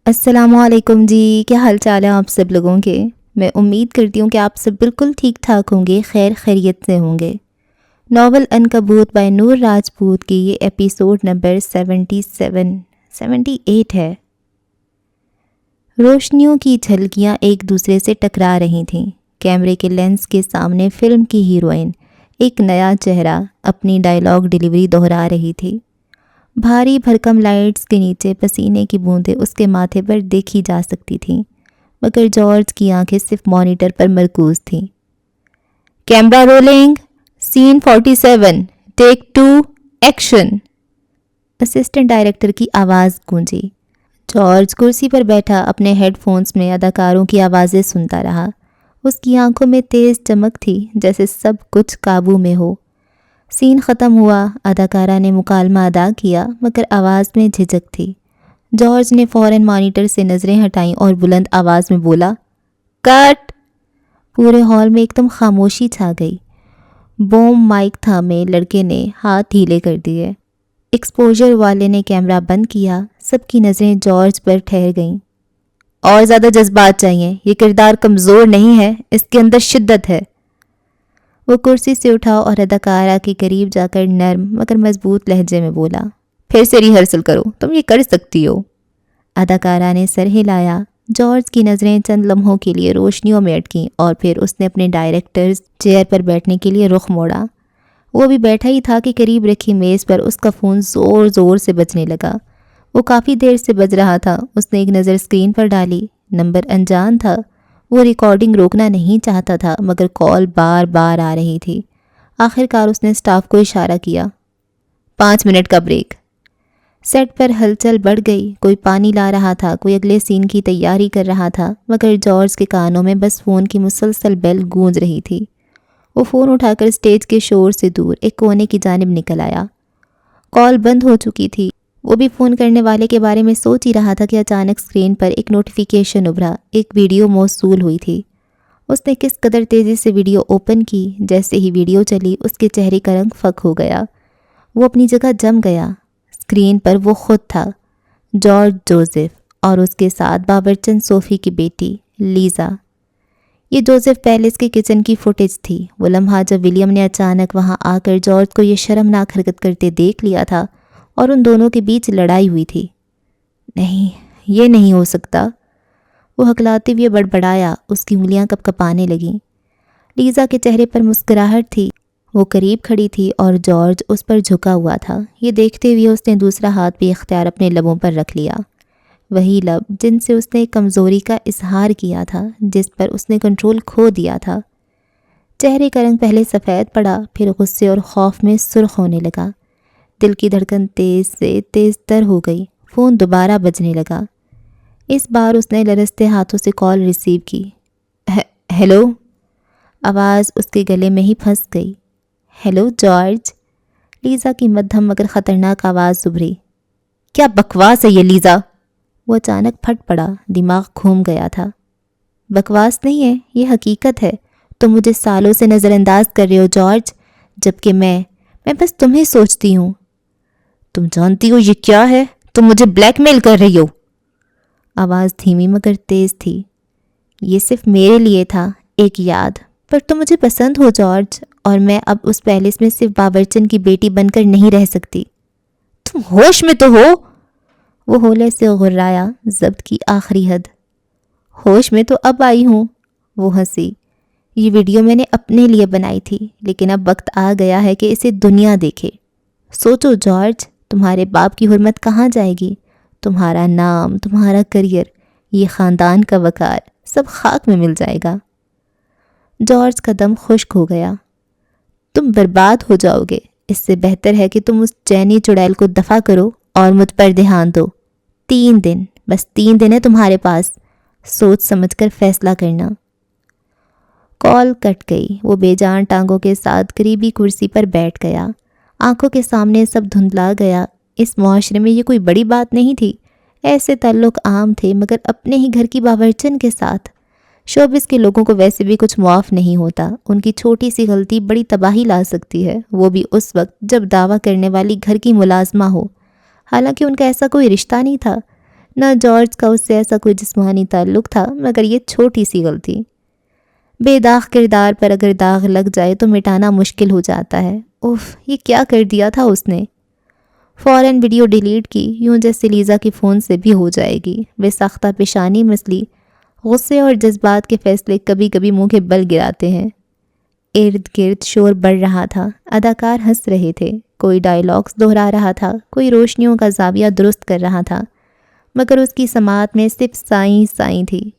السلام علیکم جی، کیا حال چال ہے آپ سب لوگوں کے؟ میں امید کرتی ہوں کہ آپ سب بالکل ٹھیک ٹھاک ہوں گے، خیر خیریت سے ہوں گے۔ ناول عنکبوت بائی نور راجپوت کی یہ ایپیسوڈ نمبر 78 ہے۔ روشنیوں کی جھلکیاں ایک دوسرے سے ٹکرا رہی تھیں۔ کیمرے کے لینس کے سامنے فلم کی ہیروئن ایک نیا چہرہ اپنی ڈائیلاگ ڈیلیوری دہرا رہی تھی۔ بھاری بھرکم لائٹس کے نیچے پسینے کی بوندیں اس کے ماتھے پر دیکھی جا سکتی تھیں، مگر جارج کی آنکھیں صرف مانیٹر پر مرکوز تھیں۔ کیمرہ رولنگ، سین 47، ٹیک 2، ایکشن۔ اسسٹنٹ ڈائریکٹر کی آواز گونجی۔ جارج کرسی پر بیٹھا اپنے ہیڈ فونز میں اداکاروں کی آوازیں سنتا رہا۔ اس کی آنکھوں میں تیز چمک تھی، جیسے سب کچھ قابو میں ہو۔ سین ختم ہوا، اداکارہ نے مکالمہ ادا کیا، مگر آواز میں جھجک تھی۔ جارج نے فوراً مانیٹر سے نظریں ہٹائیں اور بلند آواز میں بولا، کٹ! پورے ہال میں ایک دم خاموشی چھا گئی۔ بوم مائک تھامے لڑکے نے ہاتھ ڈھیلے کر دیے۔ ایکسپوژر والے نے کیمرہ بند کیا، سب کی نظریں جارج پر ٹھہر گئیں۔ اور زیادہ جذبات چاہیے، یہ کردار کمزور نہیں ہے، اس کے اندر شدت ہے۔ وہ کرسی سے اٹھا اور اداکارہ کے قریب جا کر نرم مگر مضبوط لہجے میں بولا، پھر سے ریہرسل کرو، تم یہ کر سکتی ہو۔ اداکارہ نے سر ہلایا۔ جارج کی نظریں چند لمحوں کے لیے روشنیوں میں اٹکیں اور پھر اس نے اپنے ڈائریکٹرز چیئر پر بیٹھنے کے لیے رخ موڑا۔ وہ بھی بیٹھا ہی تھا کہ قریب رکھی میز پر اس کا فون زور زور سے بجنے لگا۔ وہ کافی دیر سے بج رہا تھا۔ اس نے ایک نظر اسکرین پر ڈالی، نمبر انجان تھا۔ وہ ریکارڈنگ روکنا نہیں چاہتا تھا، مگر کال بار بار آ رہی تھی۔ آخر کار اس نے اسٹاف کو اشارہ کیا، 5 منٹ کا بریک۔ سیٹ پر ہلچل بڑھ گئی، کوئی پانی لا رہا تھا، کوئی اگلے سین کی تیاری کر رہا تھا، مگر جارج کے کانوں میں بس فون کی مسلسل بیل گونج رہی تھی۔ وہ فون اٹھا کر اسٹیج کے شور سے دور ایک کونے کی جانب نکل آیا۔ کال بند ہو چکی تھی۔ وہ بھی فون کرنے والے کے بارے میں سوچ ہی رہا تھا کہ اچانک اسکرین پر ایک نوٹیفیکیشن ابھرا، ایک ویڈیو موصول ہوئی تھی۔ اس نے کس قدر تیزی سے ویڈیو اوپن کی، جیسے ہی ویڈیو چلی اس کے چہرے کا رنگ فک ہو گیا۔ وہ اپنی جگہ جم گیا۔ اسکرین پر وہ خود تھا، جارج جوزف، اور اس کے ساتھ باورچن صوفی کی بیٹی لیزا۔ یہ جوزف پیلس کے کچن کی فوٹیج تھی، وہ لمحہ جب ولیم نے اچانک وہاں آ کر جارج کو یہ شرمناک حرکت کرتے دیکھ لیا تھا اور ان دونوں کے بیچ لڑائی ہوئی تھی۔ نہیں، یہ نہیں ہو سکتا، وہ ہکلاتے ہوئے بڑبڑایا۔ اس کی انگلیاں کپکپانے لگیں۔ لیزا کے چہرے پر مسکراہٹ تھی، وہ قریب کھڑی تھی اور جارج اس پر جھکا ہوا تھا۔ یہ دیکھتے ہوئے اس نے دوسرا ہاتھ بھی اختیار اپنے لبوں پر رکھ لیا، وہی لب جن سے اس نے کمزوری کا اظہار کیا تھا، جس پر اس نے کنٹرول کھو دیا تھا۔ چہرے کا رنگ پہلے سفید پڑا، پھر غصے اور خوف میں سرخ ہونے لگا۔ دل کی دھڑکن تیز سے تیز تر ہو گئی۔ فون دوبارہ بجنے لگا۔ اس بار اس نے لرزتے ہاتھوں سے کال ریسیو کی۔ ہیلو؟ آواز اس کے گلے میں ہی پھنس گئی۔ Hello George? لیزا کی مدھم مگر خطرناک آواز ابھری۔ کیا بکواس ہے یہ لیزا؟ وہ اچانک پھٹ پڑا، دماغ گھوم گیا تھا۔ بکواس نہیں ہے، یہ حقیقت ہے۔ تم مجھے سالوں سے نظر انداز کر رہے ہو جارج، جبکہ میں بس تمہیں سوچتی ہوں۔ تم جانتی ہو یہ کیا ہے؟ تم مجھے بلیک میل کر رہی ہو۔ آواز دھیمی مگر تیز تھی۔ یہ صرف میرے لیے تھا، ایک یاد، پر تم مجھے پسند ہو جارج، اور میں اب اس پیلس میں صرف باورچن کی بیٹی بن کر نہیں رہ سکتی۔ تم ہوش میں تو ہو؟ وہ ہولے سے غرایا، ضبط کی آخری حد۔ ہوش میں تو اب آئی ہوں، وہ ہنسی۔ یہ ویڈیو میں نے اپنے لیے بنائی تھی، لیکن اب وقت آ گیا ہے کہ اسے دنیا دیکھے۔ سوچو جارج، تمہارے باپ کی حرمت کہاں جائے گی؟ تمہارا نام، تمہارا کریئر، یہ خاندان کا وقار، سب خاک میں مل جائے گا۔ جارج کا دم خشک ہو گیا۔ تم برباد ہو جاؤ گے، اس سے بہتر ہے کہ تم اس چینی چڑیل کو دفع کرو اور مجھ پر دھیان دو۔ 3 دن، بس 3 دن ہے تمہارے پاس، سوچ سمجھ کر فیصلہ کرنا۔ کال کٹ گئی۔ وہ بے جان ٹانگوں کے ساتھ قریبی کرسی پر بیٹھ گیا۔ آنکھوں کے سامنے سب دھندلا گیا۔ اس معاشرے میں یہ کوئی بڑی بات نہیں تھی، ایسے تعلق عام تھے، مگر اپنے ہی گھر کی باورچن کے ساتھ۔ شوبز کے لوگوں کو ویسے بھی کچھ معاف نہیں ہوتا، ان کی چھوٹی سی غلطی بڑی تباہی لا سکتی ہے، وہ بھی اس وقت جب دعویٰ کرنے والی گھر کی ملازمہ ہو، حالانکہ ان کا ایسا کوئی رشتہ نہیں تھا۔ نہ جارج کا اس سے ایسا کوئی جسمانی تعلق تھا، مگر یہ چھوٹی سی غلطی۔ بے داغ کردار پر اگر داغ لگ جائے تو مٹانا مشکل ہو جاتا ہے۔ اوف، یہ کیا کر دیا تھا اس نے؟ فوراً ویڈیو ڈیلیٹ کی، یوں جیسے لیزا کے فون سے بھی ہو جائے گی۔ وہ ساختہ پیشانی مسلی، غصے اور جذبات کے فیصلے کبھی کبھی منہ کے بل گراتے ہیں۔ ارد گرد شور بڑھ رہا تھا، اداکار ہنس رہے تھے، کوئی ڈائیلاگز دہرا رہا تھا، کوئی روشنیوں کا زاویہ درست کر رہا تھا، مگر اس کی سماعت میں صرف سائیں سائیں تھی۔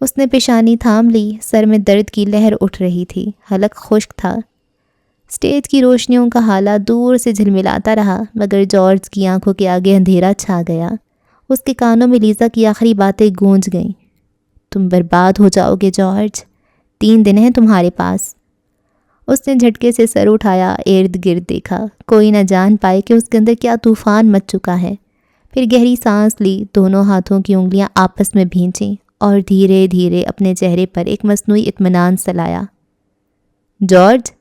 اس نے پیشانی تھام لی، سر میں درد کی لہر اٹھ رہی تھی، حلق خشک تھا۔ سٹیج کی روشنیوں کا حالہ دور سے جھلملاتا رہا، مگر جارج کی آنکھوں کے آگے اندھیرا چھا گیا۔ اس کے کانوں میں لیزا کی آخری باتیں گونج گئیں۔ تم برباد ہو جاؤ گے جارج، 3 دن ہیں تمہارے پاس۔ اس نے جھٹکے سے سر اٹھایا، ارد گرد دیکھا، کوئی نہ جان پائے کہ اس کے اندر کیا طوفان مچ چکا ہے۔ پھر گہری سانس لی، دونوں ہاتھوں کی انگلیاں آپس میں بھینچیں اور دھیرے دھیرے اپنے چہرے پر ایک مصنوعی اطمینان سلایا۔ جارج،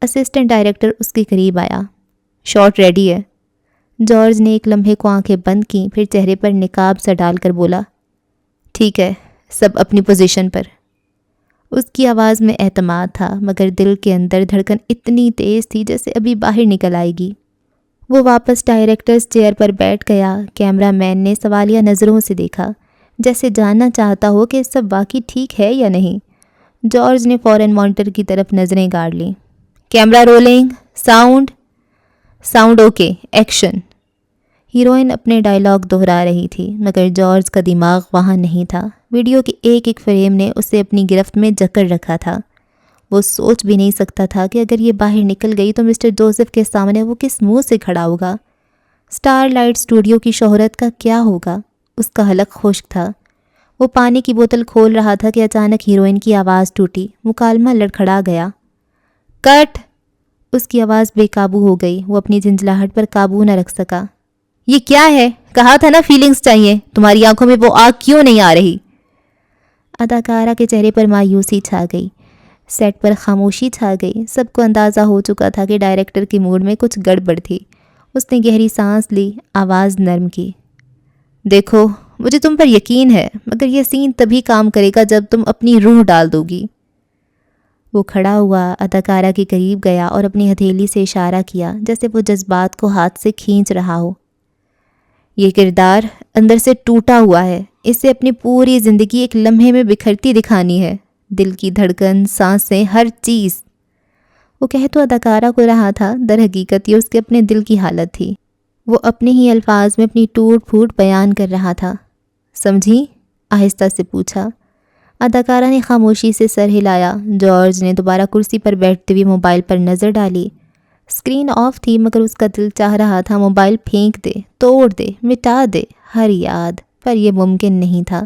اسسٹنٹ ڈائریکٹر اس کے قریب آیا۔ شاٹ ریڈی ہے۔ جارج نے ایک لمحے کو آنکھیں بند کیں، پھر چہرے پر نقاب سا ڈال کر بولا، ٹھیک ہے، سب اپنی پوزیشن پر۔ اس کی آواز میں اعتماد تھا، مگر دل کے اندر دھڑکن اتنی تیز تھی جیسے ابھی باہر نکل آئے گی۔ وہ واپس ڈائریکٹرز چیئر پر بیٹھ گیا۔ کیمرہ مین نے سوالیہ نظروں سے دیکھا، جیسے جاننا چاہتا ہو کہ سب واقعی ٹھیک ہے یا نہیں۔ جارج نے فوراً مانیٹر کی طرف نظریں گاڑ لیں۔ Camera rolling, sound okay, action. Heroine اپنے ڈائیلاگ دہرا رہی تھی، مگر جارج کا دماغ وہاں نہیں تھا۔ ویڈیو کے ایک ایک فریم نے اسے اپنی گرفت میں جکڑ رکھا تھا۔ وہ سوچ بھی نہیں سکتا تھا کہ اگر یہ باہر نکل گئی تو مسٹر جوزف کے سامنے وہ کس منہ سے کھڑا ہوگا۔ سٹار لائٹ اسٹوڈیو کی شہرت کا کیا ہوگا؟ اس کا حلق خشک تھا۔ وہ پانی کی بوتل کھول رہا تھا کہ اچانک ہیروئن کی آواز ٹوٹی، مکالمہ لڑکھڑا گیا۔ کٹ! اس کی آواز بے قابو ہو گئی، وہ اپنی جھنجھلاہٹ پر قابو نہ رکھ سکا۔ یہ کیا ہے؟ کہا تھا نا فیلنگز چاہیے، تمہاری آنکھوں میں وہ آگ کیوں نہیں آ رہی؟ اداکارہ کے چہرے پر مایوسی چھا گئی، سیٹ پر خاموشی چھا گئی۔ سب کو اندازہ ہو چکا تھا کہ ڈائریکٹر کے موڈ میں کچھ گڑبڑ تھی۔ اس نے گہری سانس لی، آواز نرم کی۔ دیکھو، مجھے تم پر یقین ہے، مگر یہ سین تبھی کام کرے گا جب تم اپنی روح ڈال دو گی۔ وہ کھڑا ہوا، اداکارہ کے قریب گیا اور اپنی ہتھیلی سے اشارہ کیا، جیسے وہ جذبات کو ہاتھ سے کھینچ رہا ہو۔ یہ کردار اندر سے ٹوٹا ہوا ہے، اسے اپنی پوری زندگی ایک لمحے میں بکھرتی دکھانی ہے، دل کی دھڑکن، سانسیں، ہر چیز۔ وہ کہہ تو اداکارہ کو رہا تھا، در حقیقت یہ اس کے اپنے دل کی حالت تھی۔ وہ اپنے ہی الفاظ میں اپنی ٹوٹ پھوٹ بیان کر رہا تھا۔ سمجھی؟ آہستہ سے پوچھا۔ اداکارہ نے خاموشی سے سر ہلایا۔ جارج نے دوبارہ کرسی پر بیٹھتے ہوئے موبائل پر نظر ڈالی۔ اسکرین آف تھی، مگر اس کا دل چاہ رہا تھا موبائل پھینک دے، توڑ دے، مٹا دے ہر یاد، پر یہ ممکن نہیں تھا۔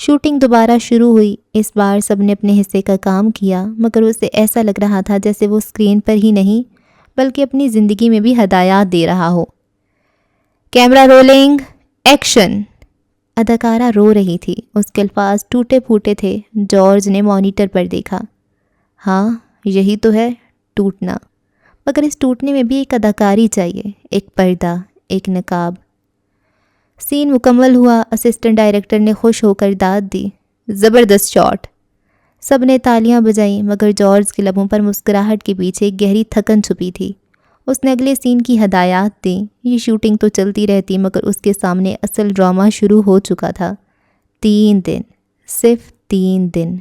شوٹنگ دوبارہ شروع ہوئی۔ اس بار سب نے اپنے حصے کا کام کیا، مگر اسے ایسا لگ رہا تھا جیسے وہ اسکرین پر ہی نہیں بلکہ اپنی زندگی میں بھی ہدایات دے رہا ہو۔ Camera rolling, action. اداکارہ رو رہی تھی، اس کے الفاظ ٹوٹے پھوٹے تھے۔ جارج نے مانیٹر پر دیکھا۔ ہاں، یہی تو ہے ٹوٹنا، مگر اس ٹوٹنے میں بھی ایک اداکاری چاہیے، ایک پردہ، ایک نقاب۔ سین مکمل ہوا۔ اسسٹنٹ ڈائریکٹر نے خوش ہو کر داد دی، زبردست شاٹ۔ سب نے تالیاں بجائیں، مگر جارج کے لبوں پر مسکراہٹ کے پیچھے ایک گہری تھکن چھپی تھی۔ اس نے اگلے سین کی ہدایات دیں۔ یہ شوٹنگ تو چلتی رہتی، مگر اس کے سامنے اصل ڈرامہ شروع ہو چکا تھا۔ 3 دن، صرف 3 دن۔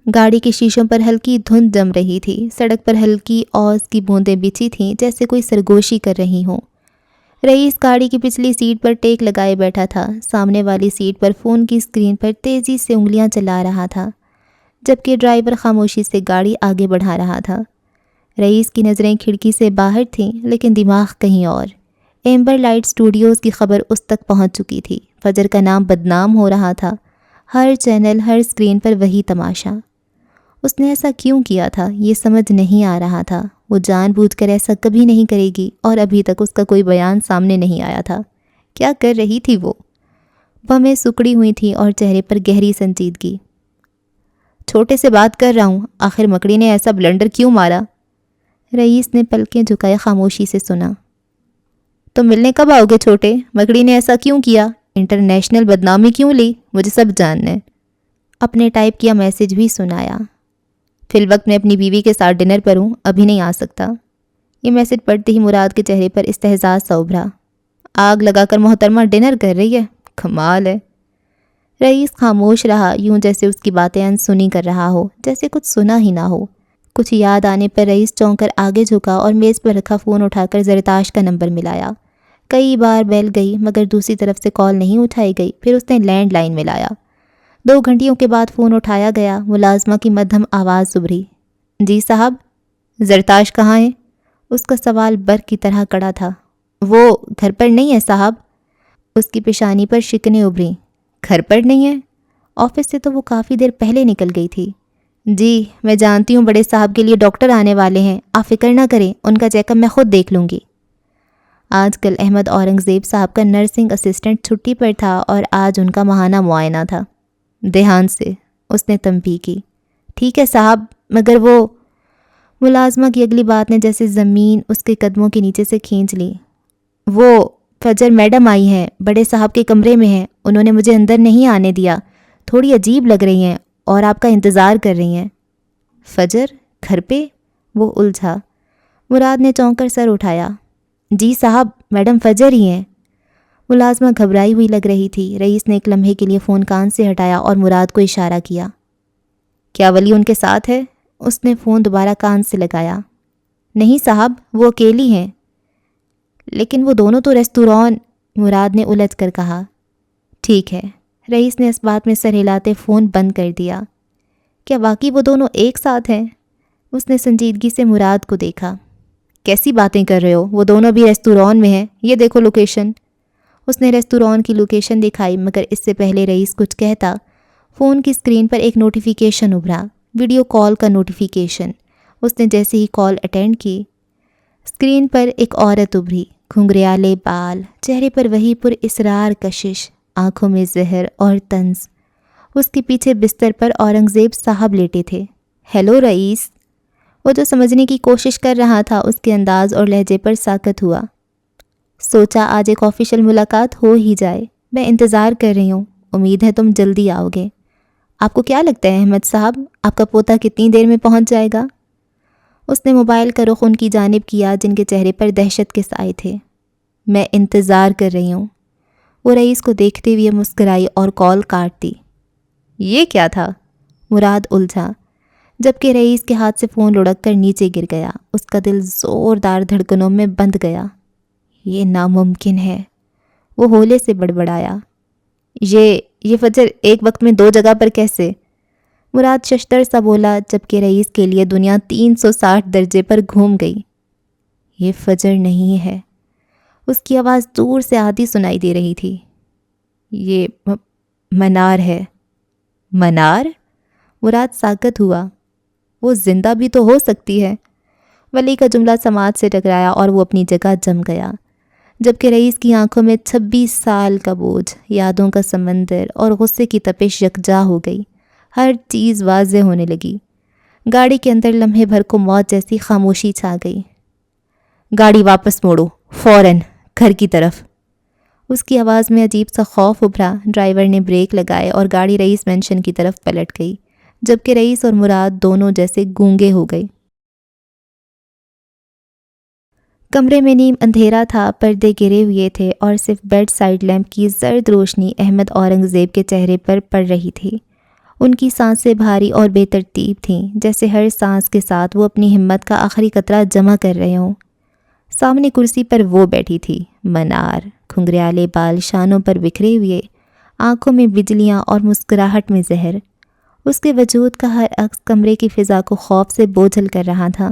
گاڑی کے شیشوں پر ہلکی دھند جم رہی تھی، سڑک پر ہلکی اوس کی بوندیں بچھی تھیں جیسے کوئی سرگوشی کر رہی ہوں۔ رئیس گاڑی کی پچھلی سیٹ پر ٹیک لگائے بیٹھا تھا، سامنے والی سیٹ پر فون کی اسکرین پر تیزی سے انگلیاں چلا رہا تھا، جبکہ ڈرائیور خاموشی سے گاڑی آگے بڑھا رہا تھا۔ رئیس کی نظریں کھڑکی سے باہر تھیں، لیکن دماغ کہیں اور۔ ایمبر لائٹ اسٹوڈیوز کی خبر اس تک پہنچ چکی تھی، فجر کا نام بدنام ہو رہا تھا، ہر چینل، ہر اسکرین پر وہی تماشا۔ اس نے ایسا کیوں کیا تھا یہ سمجھ نہیں آ رہا تھا۔ وہ جان بوجھ کر ایسا کبھی نہیں کرے گی، اور ابھی تک اس کا کوئی بیان سامنے نہیں آیا تھا۔ کیا کر رہی تھی وہ؟ بھویں سکڑی ہوئی تھی اور چہرے پر گہری سنجیدگی۔ چھوٹے سے بات کر رہا ہوں، آخر مکڑی نے ایسا بلنڈر کیوں مارا؟ رئیس نے پلکیں جھکائے خاموشی سے سنا۔ تو ملنے کب آؤ گے چھوٹے؟ مکڑی نے ایسا کیوں کیا؟ انٹرنیشنل بدنامی کیوں لی؟ مجھے سب جاننا ہے۔ اپنے ٹائپ کیا میسج بھی سنایا۔ فی الوقت میں اپنی بیوی کے ساتھ ڈنر پر ہوں، ابھی نہیں آ سکتا۔ یہ میسج پڑھتے ہی مراد کے چہرے پر استہزاء سا ابھرا۔ آگ لگا کر محترمہ ڈنر کر رہی ہے، کمال ہے۔ رئیس خاموش رہا، یوں جیسے اس کی باتیں انسنی کر رہا ہو، جیسے کچھ سنا ہی نہ ہو۔ کچھ یاد آنے پر رئیس چونک کر آگے جھکا اور میز پر رکھا فون اٹھا کر زرتاش کا نمبر ملایا۔ کئی بار بیل گئی مگر دوسری طرف سے کال نہیں اٹھائی گئی۔ پھر اس نے لینڈ لائن ملایا۔ 2 گھنٹیوں کے بعد فون اٹھایا گیا۔ ملازمہ کی مدھم آواز ابھری۔ جی صاحب، زرتاش کہاں ہے؟ اس کا سوال برق کی طرح کڑا تھا۔ وہ گھر پر نہیں ہے صاحب۔ اس کی پیشانی پر شکنیں ابھریں۔ گھر پر نہیں ہے؟ آفس سے تو وہ کافی دیر پہلے نکل گئی تھی۔ جی میں جانتی ہوں، بڑے صاحب کے لیے ڈاکٹر آنے والے ہیں، آپ فکر نہ کریں، ان کا چیک اپ میں خود دیکھ لوں گی۔ آج کل احمد اورنگزیب صاحب کا نرسنگ اسسٹنٹ چھٹی پر تھا اور آج ان کا ماہانہ معائنہ تھا۔ دیہانت سے، اس نے تنبیہ کی۔ ٹھیک ہے صاحب، مگر وہ… ملازمہ کی اگلی بات نے جیسے زمین اس کے قدموں کے نیچے سے کھینچ لی۔ وہ فجر میڈم آئی ہیں، بڑے صاحب کے کمرے میں ہیں، انہوں نے مجھے اندر نہیں آنے دیا، تھوڑی عجیب لگ رہی ہیں اور آپ کا انتظار کر رہی ہیں۔ فجر گھر پہ؟ وہ الجھا۔ مراد نے چونک کر سر اٹھایا۔ جی صاحب، میڈم فجر ہی ہیں۔ ملازمہ گھبرائی ہوئی لگ رہی تھی۔ رئیس نے ایک لمحے کے لیے فون کان سے ہٹایا اور مراد کو اشارہ کیا۔ کیا ولی ان کے ساتھ ہے؟ اس نے فون دوبارہ کان سے لگایا۔ نہیں صاحب، وہ اکیلی ہیں۔ لیکن وہ دونوں تو ریستوران… مراد نے الجھ کر کہا۔ ٹھیک ہے۔ رئیس نے اس بات میں سر ہلاتے فون بند کر دیا۔ کیا واقعی وہ دونوں ایک ساتھ ہیں؟ اس نے سنجیدگی سے مراد کو دیکھا۔ کیسی باتیں کر رہے ہو؟ وہ دونوں بھی ریستوران میں ہیں، یہ دیکھو لوکیشن۔ اس نے ریستوران کی لوکیشن دکھائی مگر اس سے پہلے رئیس کچھ کہتا، فون کی اسکرین پر ایک نوٹیفیکیشن ابھرا، ویڈیو کال کا نوٹیفیکیشن۔ اس نے جیسے ہی کال اٹینڈ کی، اسکرین پر ایک عورت ابھری، گھنگریالے بال، چہرے پر وہی پر اسرار کشش، آنکھوں میں زہر اور طنز۔ اس کے پیچھے بستر پر اورنگزیب صاحب لیٹے تھے۔ ہیلو رئیس۔ وہ جو سمجھنے کی کوشش کر رہا تھا اس کے انداز اور لہجے پر ساکت ہوا۔ سوچا آج ایک آفیشیل ملاقات ہو ہی جائے، میں انتظار کر رہی ہوں، امید ہے تم جلدی آؤ گے۔ آپ کو کیا لگتا ہے احمد صاحب، آپ کا پوتا کتنی دیر میں پہنچ جائے گا؟ اس نے موبائل کا رخ ان کی جانب کیا جن کے چہرے پر دہشت کے سائے تھے۔ میں انتظار کر رہی ہوں۔ وہ رئیس کو دیکھتے ہوئے مسکرائی اور کال کاٹ دی۔ یہ کیا تھا؟ مراد الجھا، جبکہ رئیس کے ہاتھ سے فون لڑک کر نیچے گر گیا۔ اس کا دل زوردار دھڑکنوں میں بندھ گیا۔ یہ ناممکن ہے، وہ ہولے سے بڑبڑایا۔ یہ فجر ایک وقت میں 2 جگہ پر کیسے؟ مراد ششتر سا بولا جبکہ رئیس کے لیے دنیا 360 درجے پر گھوم گئی۔ یہ فجر نہیں ہے۔ اس کی آواز دور سے آتی سنائی دے رہی تھی۔ یہ منار ہے۔ منار؟ مراد ساکت ہوا۔ وہ زندہ بھی تو ہو سکتی ہے۔ ولی کا جملہ سماعت سے ٹکرایا اور وہ اپنی جگہ جم گیا، جبکہ رئیس کی آنکھوں میں 26 سال کا بوجھ، یادوں کا سمندر اور غصے کی تپش یکجا ہو گئی۔ ہر چیز واضح ہونے لگی۔ گاڑی کے اندر لمحے بھر کو موت جیسی خاموشی چھا گئی۔ گاڑی واپس موڑو، فوراً گھر کی طرف۔ اس کی آواز میں عجیب سا خوف ابھرا۔ ڈرائیور نے بریک لگائے اور گاڑی رئیس مینشن کی طرف پلٹ گئی، جبکہ رئیس اور مراد دونوں جیسے گونگے ہو گئے۔ کمرے میں نیم اندھیرا تھا، پردے گرے ہوئے تھے اور صرف بیڈ سائڈ لیمپ کی زرد روشنی احمد اورنگزیب کے چہرے پر پڑ رہی تھی۔ ان کی سانسیں بھاری اور بے ترتیب تھیں، جیسے ہر سانس کے ساتھ وہ اپنی ہمت کا آخری قطرہ جمع کر رہے ہوں۔ سامنے کرسی پر وہ بیٹھی تھی، منار، گھنگریالے بال شانوں پر بکھرے ہوئے، آنکھوں میں بجلیاں اور مسکراہٹ میں زہر۔ اس کے وجود کا ہر عکس کمرے کی فضا کو خوف سے بوجھل کر رہا تھا۔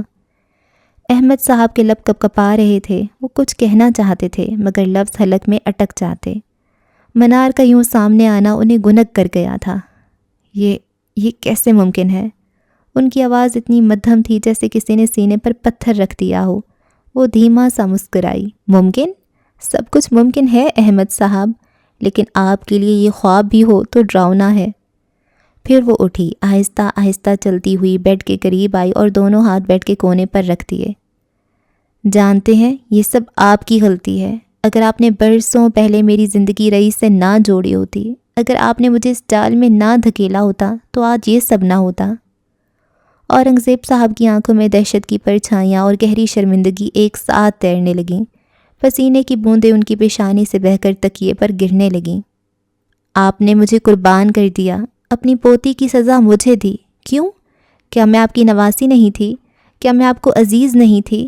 احمد صاحب کے لب کپ کپا رہے تھے، وہ کچھ کہنا چاہتے تھے مگر لفظ حلق میں اٹک جاتے۔ منار کا یوں سامنے آنا انہیں گنگ کر گیا تھا۔ یہ کیسے ممکن ہے؟ ان کی آواز اتنی مدھم تھی جیسے کسی نے سینے پر پتھر رکھ دیا ہو۔ وہ دھیما سا مسکرائی۔ ممکن؟ سب کچھ ممکن ہے احمد صاحب، لیکن آپ کے لیے یہ خواب بھی ہو تو ڈراؤنا ہے۔ پھر وہ اٹھی، آہستہ آہستہ چلتی ہوئی بیڈ کے قریب آئی اور دونوں ہاتھ بیڈ کے کونے پر رکھ دیے۔ جانتے ہیں یہ سب آپ کی غلطی ہے، اگر آپ نے برسوں پہلے میری زندگی رئیس سے نہ جوڑی ہوتی، اگر آپ نے مجھے اس جال میں نہ دھکیلا ہوتا تو آج یہ سب نہ ہوتا۔ اورنگزیب صاحب کی آنکھوں میں دہشت کی پرچھائیاں اور گہری شرمندگی ایک ساتھ تیرنے لگیں۔ پسینے کی بوندیں ان کی پیشانی سے بہہ کر تکیے پر گرنے لگیں۔ آپ نے مجھے قربان کر دیا، اپنی پوتی کی سزا مجھے دی۔ کیوں؟ کیا میں آپ کی نواسی نہیں تھی؟ کیا میں آپ کو عزیز نہیں تھی؟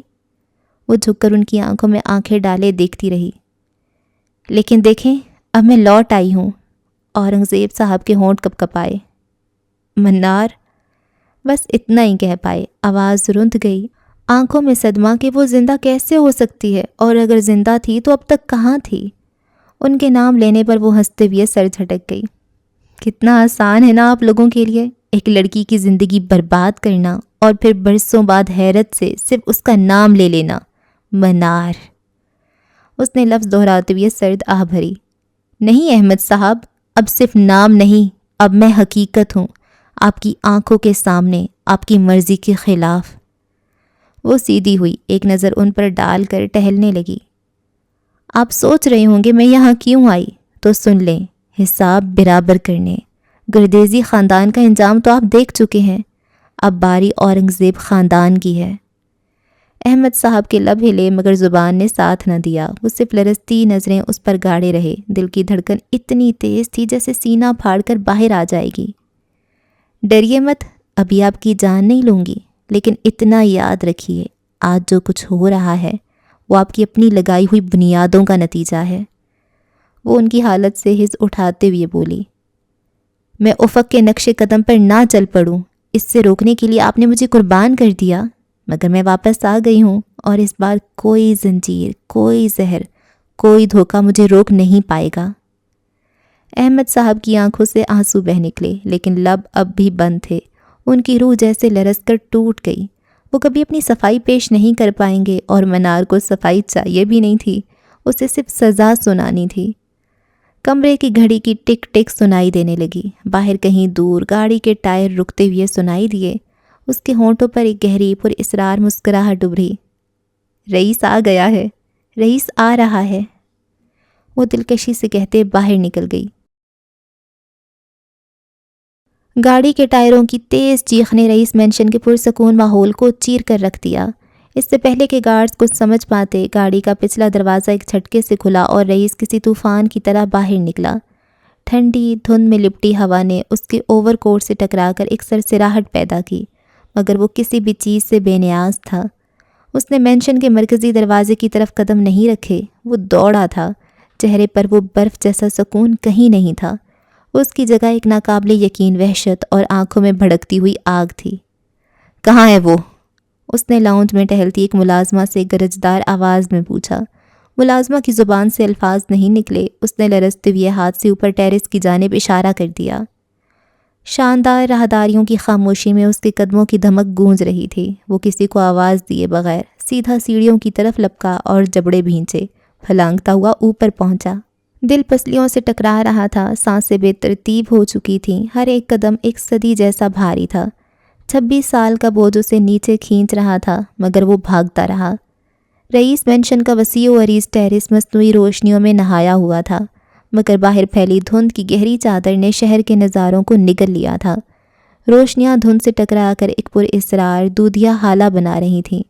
وہ جھک کر ان کی آنکھوں میں آنکھیں ڈالے دیکھتی رہی۔ لیکن دیکھیں، اب میں لوٹ آئی ہوں۔ اورنگزیب صاحب کے ہونٹ کپ کپائے۔ منار، بس اتنا ہی کہہ پائے۔ آواز رند گئی، آنکھوں میں صدمہ کہ وہ زندہ کیسے ہو سکتی ہے، اور اگر زندہ تھی تو اب تک کہاں تھی؟ ان کے نام لینے پر وہ ہنستے ہوئے سر جھٹک گئی۔ کتنا آسان ہے نا آپ لوگوں کے لیے ایک لڑکی کی زندگی برباد کرنا، اور پھر برسوں بعد حیرت سے صرف اس کا نام لے لینا، منار۔ اس نے لفظ دہراتے ہوئے سرد آہ بھری۔ نہیں احمد صاحب، اب صرف نام نہیں، اب میں حقیقت ہوں، آپ کی آنکھوں کے سامنے، آپ کی مرضی کے خلاف۔ وہ سیدھی ہوئی، ایک نظر ان پر ڈال کر ٹہلنے لگی۔ آپ سوچ رہے ہوں گے میں یہاں کیوں آئی، تو سن لیں، حساب برابر کرنے۔ گردیزی خاندان کا انجام تو آپ دیکھ چکے ہیں، اب باری اورنگزیب خاندان کی ہے۔ احمد صاحب کے لب ہلے مگر زبان نے ساتھ نہ دیا۔ وہ صرف لرزتی نظریں اس پر گاڑے رہے۔ دل کی دھڑکن اتنی تیز تھی جیسے سینہ پھاڑ کر باہر آ جائے گی۔ ڈریے مت، ابھی آپ کی جان نہیں لوں گی، لیکن اتنا یاد رکھیے، آج جو کچھ ہو رہا ہے وہ آپ کی اپنی لگائی ہوئی بنیادوں کا نتیجہ ہے۔ وہ ان کی حالت سے حس اٹھاتے ہوئے بولی، میں افق کے نقش قدم پر نہ چل پڑوں، اس سے روکنے کے لیے آپ نے مجھے قربان کر دیا، مگر میں واپس آ گئی ہوں، اور اس بار کوئی زنجیر، کوئی زہر، کوئی دھوکہ مجھے روک نہیں پائے گا۔ احمد صاحب کی آنکھوں سے آنسو بہہ نکلے، لیکن لب اب بھی بند تھے۔ ان کی روح جیسے لرز کر ٹوٹ گئی۔ وہ کبھی اپنی صفائی پیش نہیں کر پائیں گے، اور منار کو صفائی چاہیے بھی نہیں تھی، اسے صرف سزا سنانی تھی۔ کمرے کی گھڑی کی ٹک ٹک سنائی دینے لگی۔ باہر کہیں دور گاڑی کے ٹائر رکتے ہوئے سنائی دیے۔ اس کے ہونٹوں پر ایک گہری پر اسرار مسکراہٹ ابھری۔ رئیس آ گیا ہے، رئیس آ رہا ہے، وہ دلکشی سے کہتے باہر نکل گئی۔ گاڑی کے ٹائروں کی تیز چیخ نے رئیس مینشن کے پرسکون ماحول کو چیر کر رکھ دیا۔ اس سے پہلے کہ گارڈز کچھ سمجھ پاتے، گاڑی کا پچھلا دروازہ ایک جھٹکے سے کھلا اور رئیس کسی طوفان کی طرح باہر نکلا۔ ٹھنڈی دھند میں لپٹی ہوا نے اس کے اوور کوٹ سے ٹکرا کر ایک سرسراہٹ پیدا کی، مگر وہ کسی بھی چیز سے بے نیاز تھا۔ اس نے مینشن کے مرکزی دروازے کی طرف قدم نہیں رکھے، وہ دوڑا تھا۔ چہرے پر وہ برف جیسا سکون کہیں نہیں تھا، اس کی جگہ ایک ناقابل یقین وحشت اور آنکھوں میں بھڑکتی ہوئی آگ تھی۔ کہاں ہے وہ؟ اس نے لاؤنج میں ٹہلتی ایک ملازمہ سے گرجدار آواز میں پوچھا۔ ملازمہ کی زبان سے الفاظ نہیں نکلے۔ اس نے لرزتے ہوئے ہاتھ سے اوپر ٹیرس کی جانب اشارہ کر دیا۔ شاندار راہداریوں کی خاموشی میں اس کے قدموں کی دھمک گونج رہی تھی۔ وہ کسی کو آواز دیے بغیر سیدھا سیڑھیوں کی طرف لپکا اور جبڑے بھینچے، پھلانگتا ہوا اوپر پہنچا۔ دل پسلیوں سے ٹکرا رہا تھا، سانسیں بے ترتیب ہو چکی تھیں، ہر ایک قدم ایک صدی جیسا بھاری تھا۔ 26 سال کا بوجھ اسے نیچے کھینچ رہا تھا، مگر وہ بھاگتا رہا۔ رئیس مینشن کا وسیع و عریض ٹیرس مصنوعی روشنیوں میں نہایا ہوا تھا، مگر باہر پھیلی دھند کی گہری چادر نے شہر کے نظاروں کو نگل لیا تھا۔ روشنیاں دھند سے ٹکرا کر ایک پر اسرار دودھیا حالہ بنا رہی تھیں۔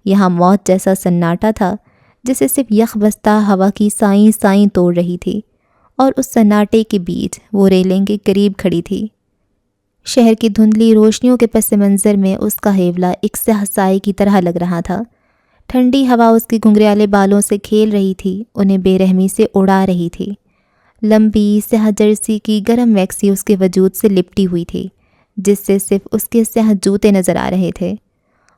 یہاں موت جیسا سناٹا تھا، جسے صرف یخ بستہ ہوا کی سائیں سائیں توڑ رہی تھی، اور اس سناٹے کے بیچ وہ ریلنگ کے قریب کھڑی تھی۔ شہر کی دھندلی روشنیوں کے پس منظر میں اس کا ہیولہ ایک سیاہ سائے کی طرح لگ رہا تھا۔ ٹھنڈی ہوا اس کے گھنگریالے بالوں سے کھیل رہی تھی، انہیں بے رحمی سے اڑا رہی تھی۔ لمبی سیاہ جرسی کی گرم میکسی اس کے وجود سے لپٹی ہوئی تھی، جس سے صرف اس کے سیاہ جوتے نظر آ رہے تھے۔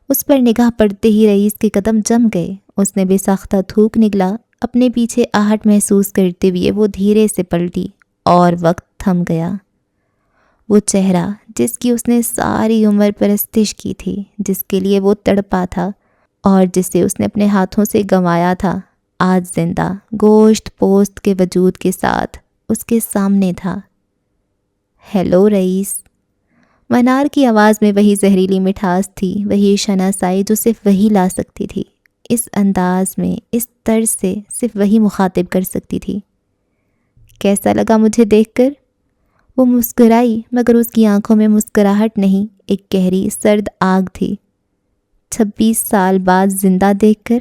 اس پر نگاہ پڑتے ہی رئیس کے قدم جم گئے۔ اس نے بے ساختہ تھوک نگلا، اپنے پیچھے آہٹ محسوس کرتے ہوئے وہ دھیرے سے پلٹی، اور وقت تھم گیا۔ وہ چہرہ جس کی اس نے ساری عمر پرستش کی تھی، جس کے لیے وہ تڑپا تھا اور جسے اس نے اپنے ہاتھوں سے گنوایا تھا، آج زندہ گوشت پوست کے وجود کے ساتھ اس کے سامنے تھا۔ ہیلو رئیس۔ منار کی آواز میں وہی زہریلی مٹھاس تھی، وہی شناسائی جو صرف وہی لا سکتی تھی۔ اس انداز میں، اس طرز سے صرف وہی مخاطب کر سکتی تھی۔ کیسا لگا مجھے دیکھ کر؟ وہ مسکرائی، مگر اس کی آنکھوں میں مسکراہٹ نہیں، ایک گہری سرد آگ تھی۔ 26 سال بعد زندہ دیکھ کر؟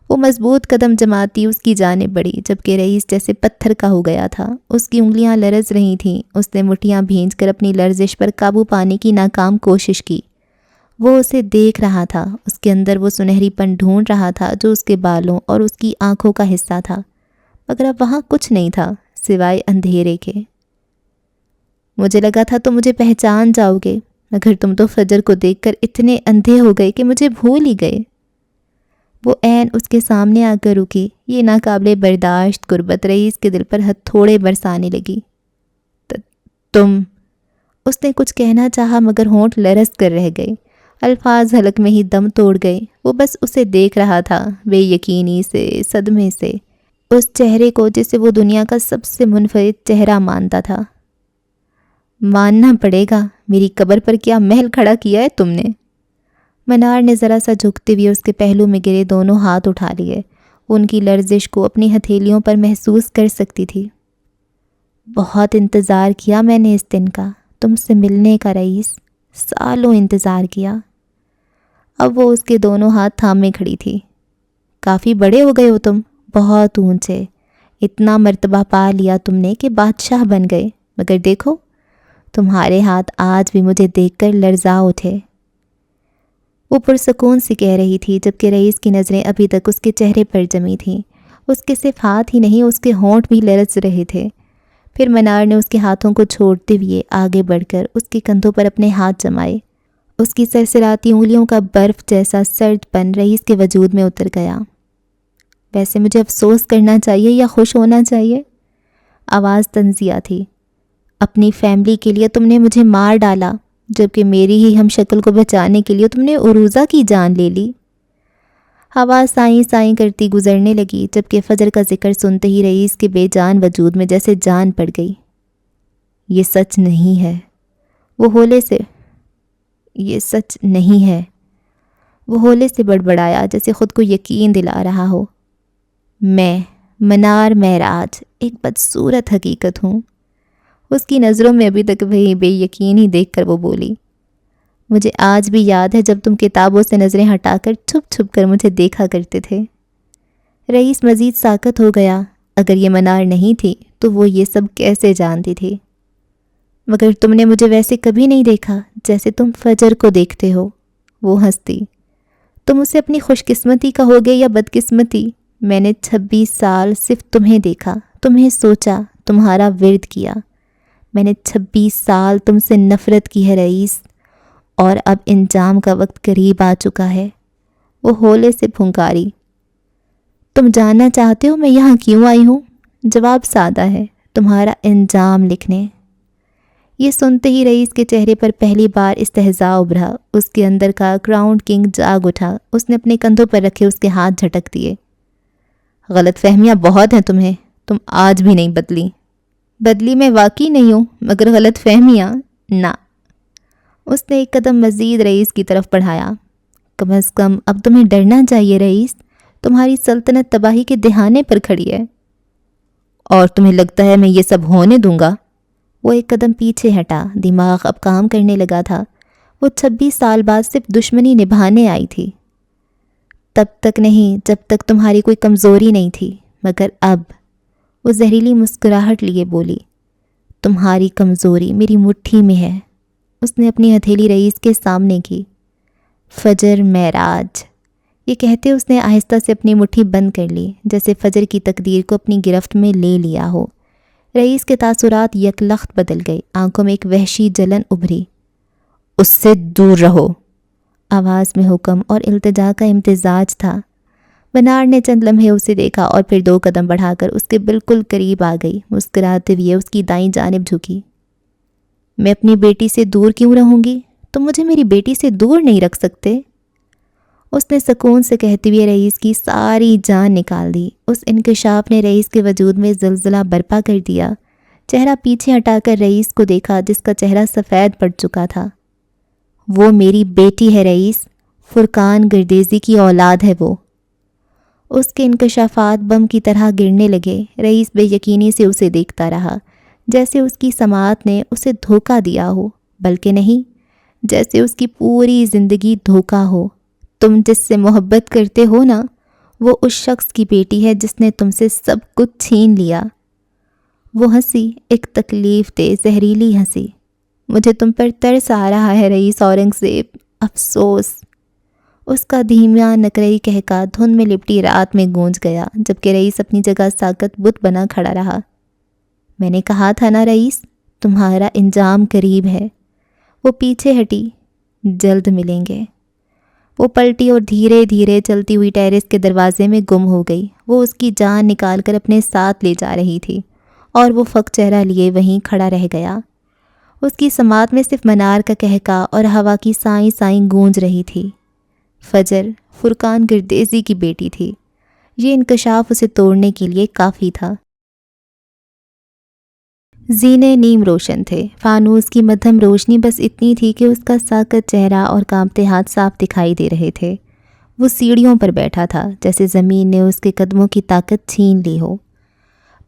وہ مضبوط قدم جماتی اس کی جانب بڑھی، جبکہ رئیس جیسے پتھر کا ہو گیا تھا۔ اس کی انگلیاں لرز رہی تھیں۔ اس نے مٹھیاں بھینج کر اپنی لرزش پر قابو پانے کی ناکام کوشش کی۔ وہ اسے دیکھ رہا تھا، اس کے اندر وہ سنہری پن ڈھونڈ رہا تھا جو اس کے بالوں اور اس کی آنکھوں کا حصہ تھا، مگر اب وہاں کچھ نہیں تھا سوائے اندھیرے کے۔ مجھے لگا تھا تم مجھے پہچان جاؤ گے، مگر تم تو فجر کو دیکھ کر اتنے اندھے ہو گئے کہ مجھے بھول ہی گئے۔ وہ عین اس کے سامنے آ کر رکی۔ یہ ناقابل برداشت قربت رئیس کے دل پر ہتھوڑے برسانے لگی۔ تم، اس نے کچھ کہنا چاہا مگر ہونٹ لرز کر رہ گئے، الفاظ حلق میں ہی دم توڑ گئے۔ وہ بس اسے دیکھ رہا تھا، بے یقینی سے، صدمے سے، اس چہرے کو جسے وہ دنیا کا سب سے منفرد چہرہ مانتا تھا۔ ماننا پڑے گا، میری قبر پر کیا محل کھڑا کیا ہے تم نے؟ منار نے ذرا سا جھکتے ہوئے اس کے پہلو میں گرے دونوں ہاتھ اٹھا لیے۔ وہ ان کی لرزش کو اپنی ہتھیلیوں پر محسوس کر سکتی تھی۔ بہت انتظار کیا میں نے اس دن کا، تم سے ملنے کا رئیس، سالوں انتظار کیا۔ اب وہ اس کے دونوں ہاتھ تھامے کھڑی تھی۔ کافی بڑے ہو گئے ہو تم، بہت اونچے، اتنا مرتبہ پا لیا تم نے کہ بادشاہ بن گئے، مگر دیکھو تمہارے ہاتھ آج بھی مجھے دیکھ کر لرزا اٹھے۔ وہ پرسکون سے کہہ رہی تھی، جبکہ رئیس کی نظریں ابھی تک اس کے چہرے پر جمی تھیں۔ اس کے صرف ہاتھ ہی نہیں، اس کے ہونٹ بھی لرز رہے تھے۔ پھر منار نے اس کے ہاتھوں کو چھوڑتے ہوئے آگے بڑھ کر اس کے کندھوں پر اپنے ہاتھ جمائے۔ اس کی سرسراتی انگلیوں کا برف جیسا سرد پن رئیس کے وجود میں اتر گیا۔ ویسے مجھے افسوس کرنا چاہیے یا خوش ہونا چاہیے؟ آواز طنزیہ تھی۔ اپنی فیملی کے لیے تم نے مجھے مار ڈالا، جبکہ میری ہی ہم شکل کو بچانے کے لیے تم نے عروضہ کی جان لے لی۔ ہوا سائیں سائیں کرتی گزرنے لگی، جبکہ فجر کا ذکر سنتے ہی رئیس کے بے جان وجود میں جیسے جان پڑ گئی۔ یہ سچ نہیں ہے، وہ ہولے سے یہ سچ نہیں ہے وہ ہولے سے بڑبڑایا، جیسے خود کو یقین دلا رہا ہو۔ میں منار معراج ایک بدصورت حقیقت ہوں۔ اس کی نظروں میں ابھی تک وہی بے یقینی دیکھ کر وہ بولی، مجھے آج بھی یاد ہے جب تم کتابوں سے نظریں ہٹا کر چھپ چھپ کر مجھے دیکھا کرتے تھے۔ رئیس مزید ساکت ہو گیا۔ اگر یہ منار نہیں تھی تو وہ یہ سب کیسے جانتی تھی؟ مگر تم نے مجھے ویسے کبھی نہیں دیکھا جیسے تم فجر کو دیکھتے ہو۔ وہ ہنستی۔ تم اسے اپنی خوش قسمتی کہو گے یا بدقسمتی؟ میں نے 26 سال صرف تمہیں دیکھا، تمہیں سوچا، تمہارا ورد کیا۔ میں نے 26 سال تم سے نفرت کی ہے رئیس، اور اب انجام کا وقت قریب آ چکا ہے۔ وہ ہولے سے پھنکاری۔ تم جاننا چاہتے ہو میں یہاں کیوں آئی ہوں؟ جواب سادہ ہے، تمہارا انجام لکھنے۔ یہ سنتے ہی رئیس کے چہرے پر پہلی بار استہزاء ابھرا۔ اس کے اندر کا کراؤن کنگ جاگ اٹھا۔ اس نے اپنے کندھوں پر رکھے اس کے ہاتھ جھٹک دیے۔ غلط فہمیاں بہت ہیں تمہیں، تم آج بھی نہیں بدلی۔ بدلی میں واقعی نہیں ہوں، مگر غلط فہمیاں نہ۔ اس نے ایک قدم مزید رئیس کی طرف بڑھایا۔ کم از کم اب تمہیں ڈرنا چاہیے رئیس، تمہاری سلطنت تباہی کے دہانے پر کھڑی ہے۔ اور تمہیں لگتا ہے میں یہ سب ہونے دوں گا؟ وہ ایک قدم پیچھے ہٹا، دماغ اب کام کرنے لگا تھا۔ وہ 26 سال بعد صرف دشمنی نبھانے آئی تھی، تب تک نہیں جب تک تمہاری کوئی کمزوری نہیں تھی، مگر اب۔ وہ زہریلی مسکراہٹ لیے بولی، تمہاری کمزوری میری مٹھی میں ہے۔ اس نے اپنی ہتھیلی رئیس کے سامنے کی۔ فجر معراج، یہ کہتے اس نے آہستہ سے اپنی مٹھی بند کر لی، جیسے فجر کی تقدیر کو اپنی گرفت میں لے لیا ہو۔ رئیس کے تاثرات یک لخت بدل گئے، آنکھوں میں ایک وحشی جلن ابھری۔ اس سے دور رہو۔ آواز میں حکم اور التجا کا امتزاج تھا۔ منار نے چند لمحے اسے دیکھا اور پھر 2 قدم بڑھا کر اس کے بالکل قریب آ گئی، مسکراتے ہوئے اس کی دائیں جانب جھکی۔ میں اپنی بیٹی سے دور کیوں رہوں گی؟ تم مجھے میری بیٹی سے دور نہیں رکھ سکتے۔ اس نے سکون سے کہتے ہوئے رئیس کی ساری جان نکال دی۔ اس انکشاف نے رئیس کے وجود میں زلزلہ برپا کر دیا۔ چہرہ پیچھے ہٹا کر رئیس کو دیکھا، جس کا چہرہ سفید پڑ چکا تھا۔ وہ میری بیٹی ہے رئیس، فرقان گردیزی کی اولاد ہے وہ۔ اس کے انکشافات بم کی طرح گرنے لگے۔ رئیس بے یقینی سے اسے دیکھتا رہا، جیسے اس کی سماعت نے اسے دھوکہ دیا ہو، بلکہ نہیں، جیسے اس کی پوری زندگی دھوکہ ہو۔ تم جس سے محبت کرتے ہو نا، وہ اس شخص کی بیٹی ہے جس نے تم سے سب کچھ چھین لیا۔ وہ ہنسی، ایک تکلیف دہ زہریلی ہنسی۔ مجھے تم پر ترس آ رہا ہے رئیس اورنگزیب، افسوس۔ اس کا دھیما نکرئی کہکا دھند میں لپٹی رات میں گونج گیا، جبکہ رئیس اپنی جگہ ساکت بت بنا کھڑا رہا۔ میں نے کہا تھا نا رئیس، تمہارا انجام قریب ہے۔ وہ پیچھے ہٹی، جلد ملیں گے۔ وہ پلٹی اور دھیرے دھیرے چلتی ہوئی ٹیرس کے دروازے میں گم ہو گئی۔ وہ اس کی جان نکال کر اپنے ساتھ لے جا رہی تھی، اور وہ فق چہرہ لیے وہیں کھڑا رہ گیا۔ اس کی سماعت میں صرف منار کا کہکا اور ہوا کی سائیں سائیں گونج رہی تھی۔ فجر فرقان گردیزی کی بیٹی تھی۔ یہ انکشاف اسے توڑنے کے لیے کافی تھا۔ زینے نیم روشن تھے۔ فانوس کی مدھم روشنی بس اتنی تھی کہ اس کا ساکت چہرہ اور کانپتے ہاتھ صاف دکھائی دے رہے تھے۔ وہ سیڑھیوں پر بیٹھا تھا، جیسے زمین نے اس کے قدموں کی طاقت چھین لی ہو۔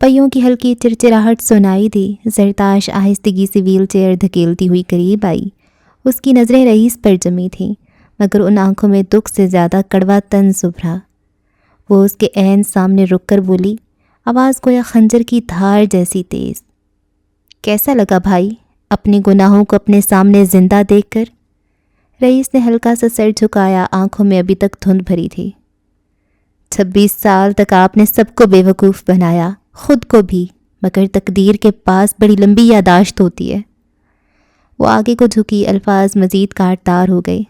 پہیوں کی ہلکی چرچراہٹ سنائی دی۔ زرتاش آہستگی سے ویل چیئر دھکیلتی ہوئی قریب آئی۔ اس کی نظریں رئیس پر جمی تھیں، مگر ان آنکھوں میں دکھ سے زیادہ کڑوا طنز ابھرا۔ وہ اس کے عین سامنے رک کر بولی، آواز گویا خنجر کی دھار جیسی تیز۔ کیسا لگا بھائی، اپنے گناہوں کو اپنے سامنے زندہ دیکھ کر؟ رئیس نے ہلکا سا سر جھکایا، آنکھوں میں ابھی تک دھند بھری تھی۔ 26 سال تک آپ نے سب کو بے وقوف بنایا، خود کو بھی، مگر تقدیر کے پاس بڑی لمبی یاداشت ہوتی ہے۔ وہ آگے کو جھکی، الفاظ مزید کاٹدار ہو گئے۔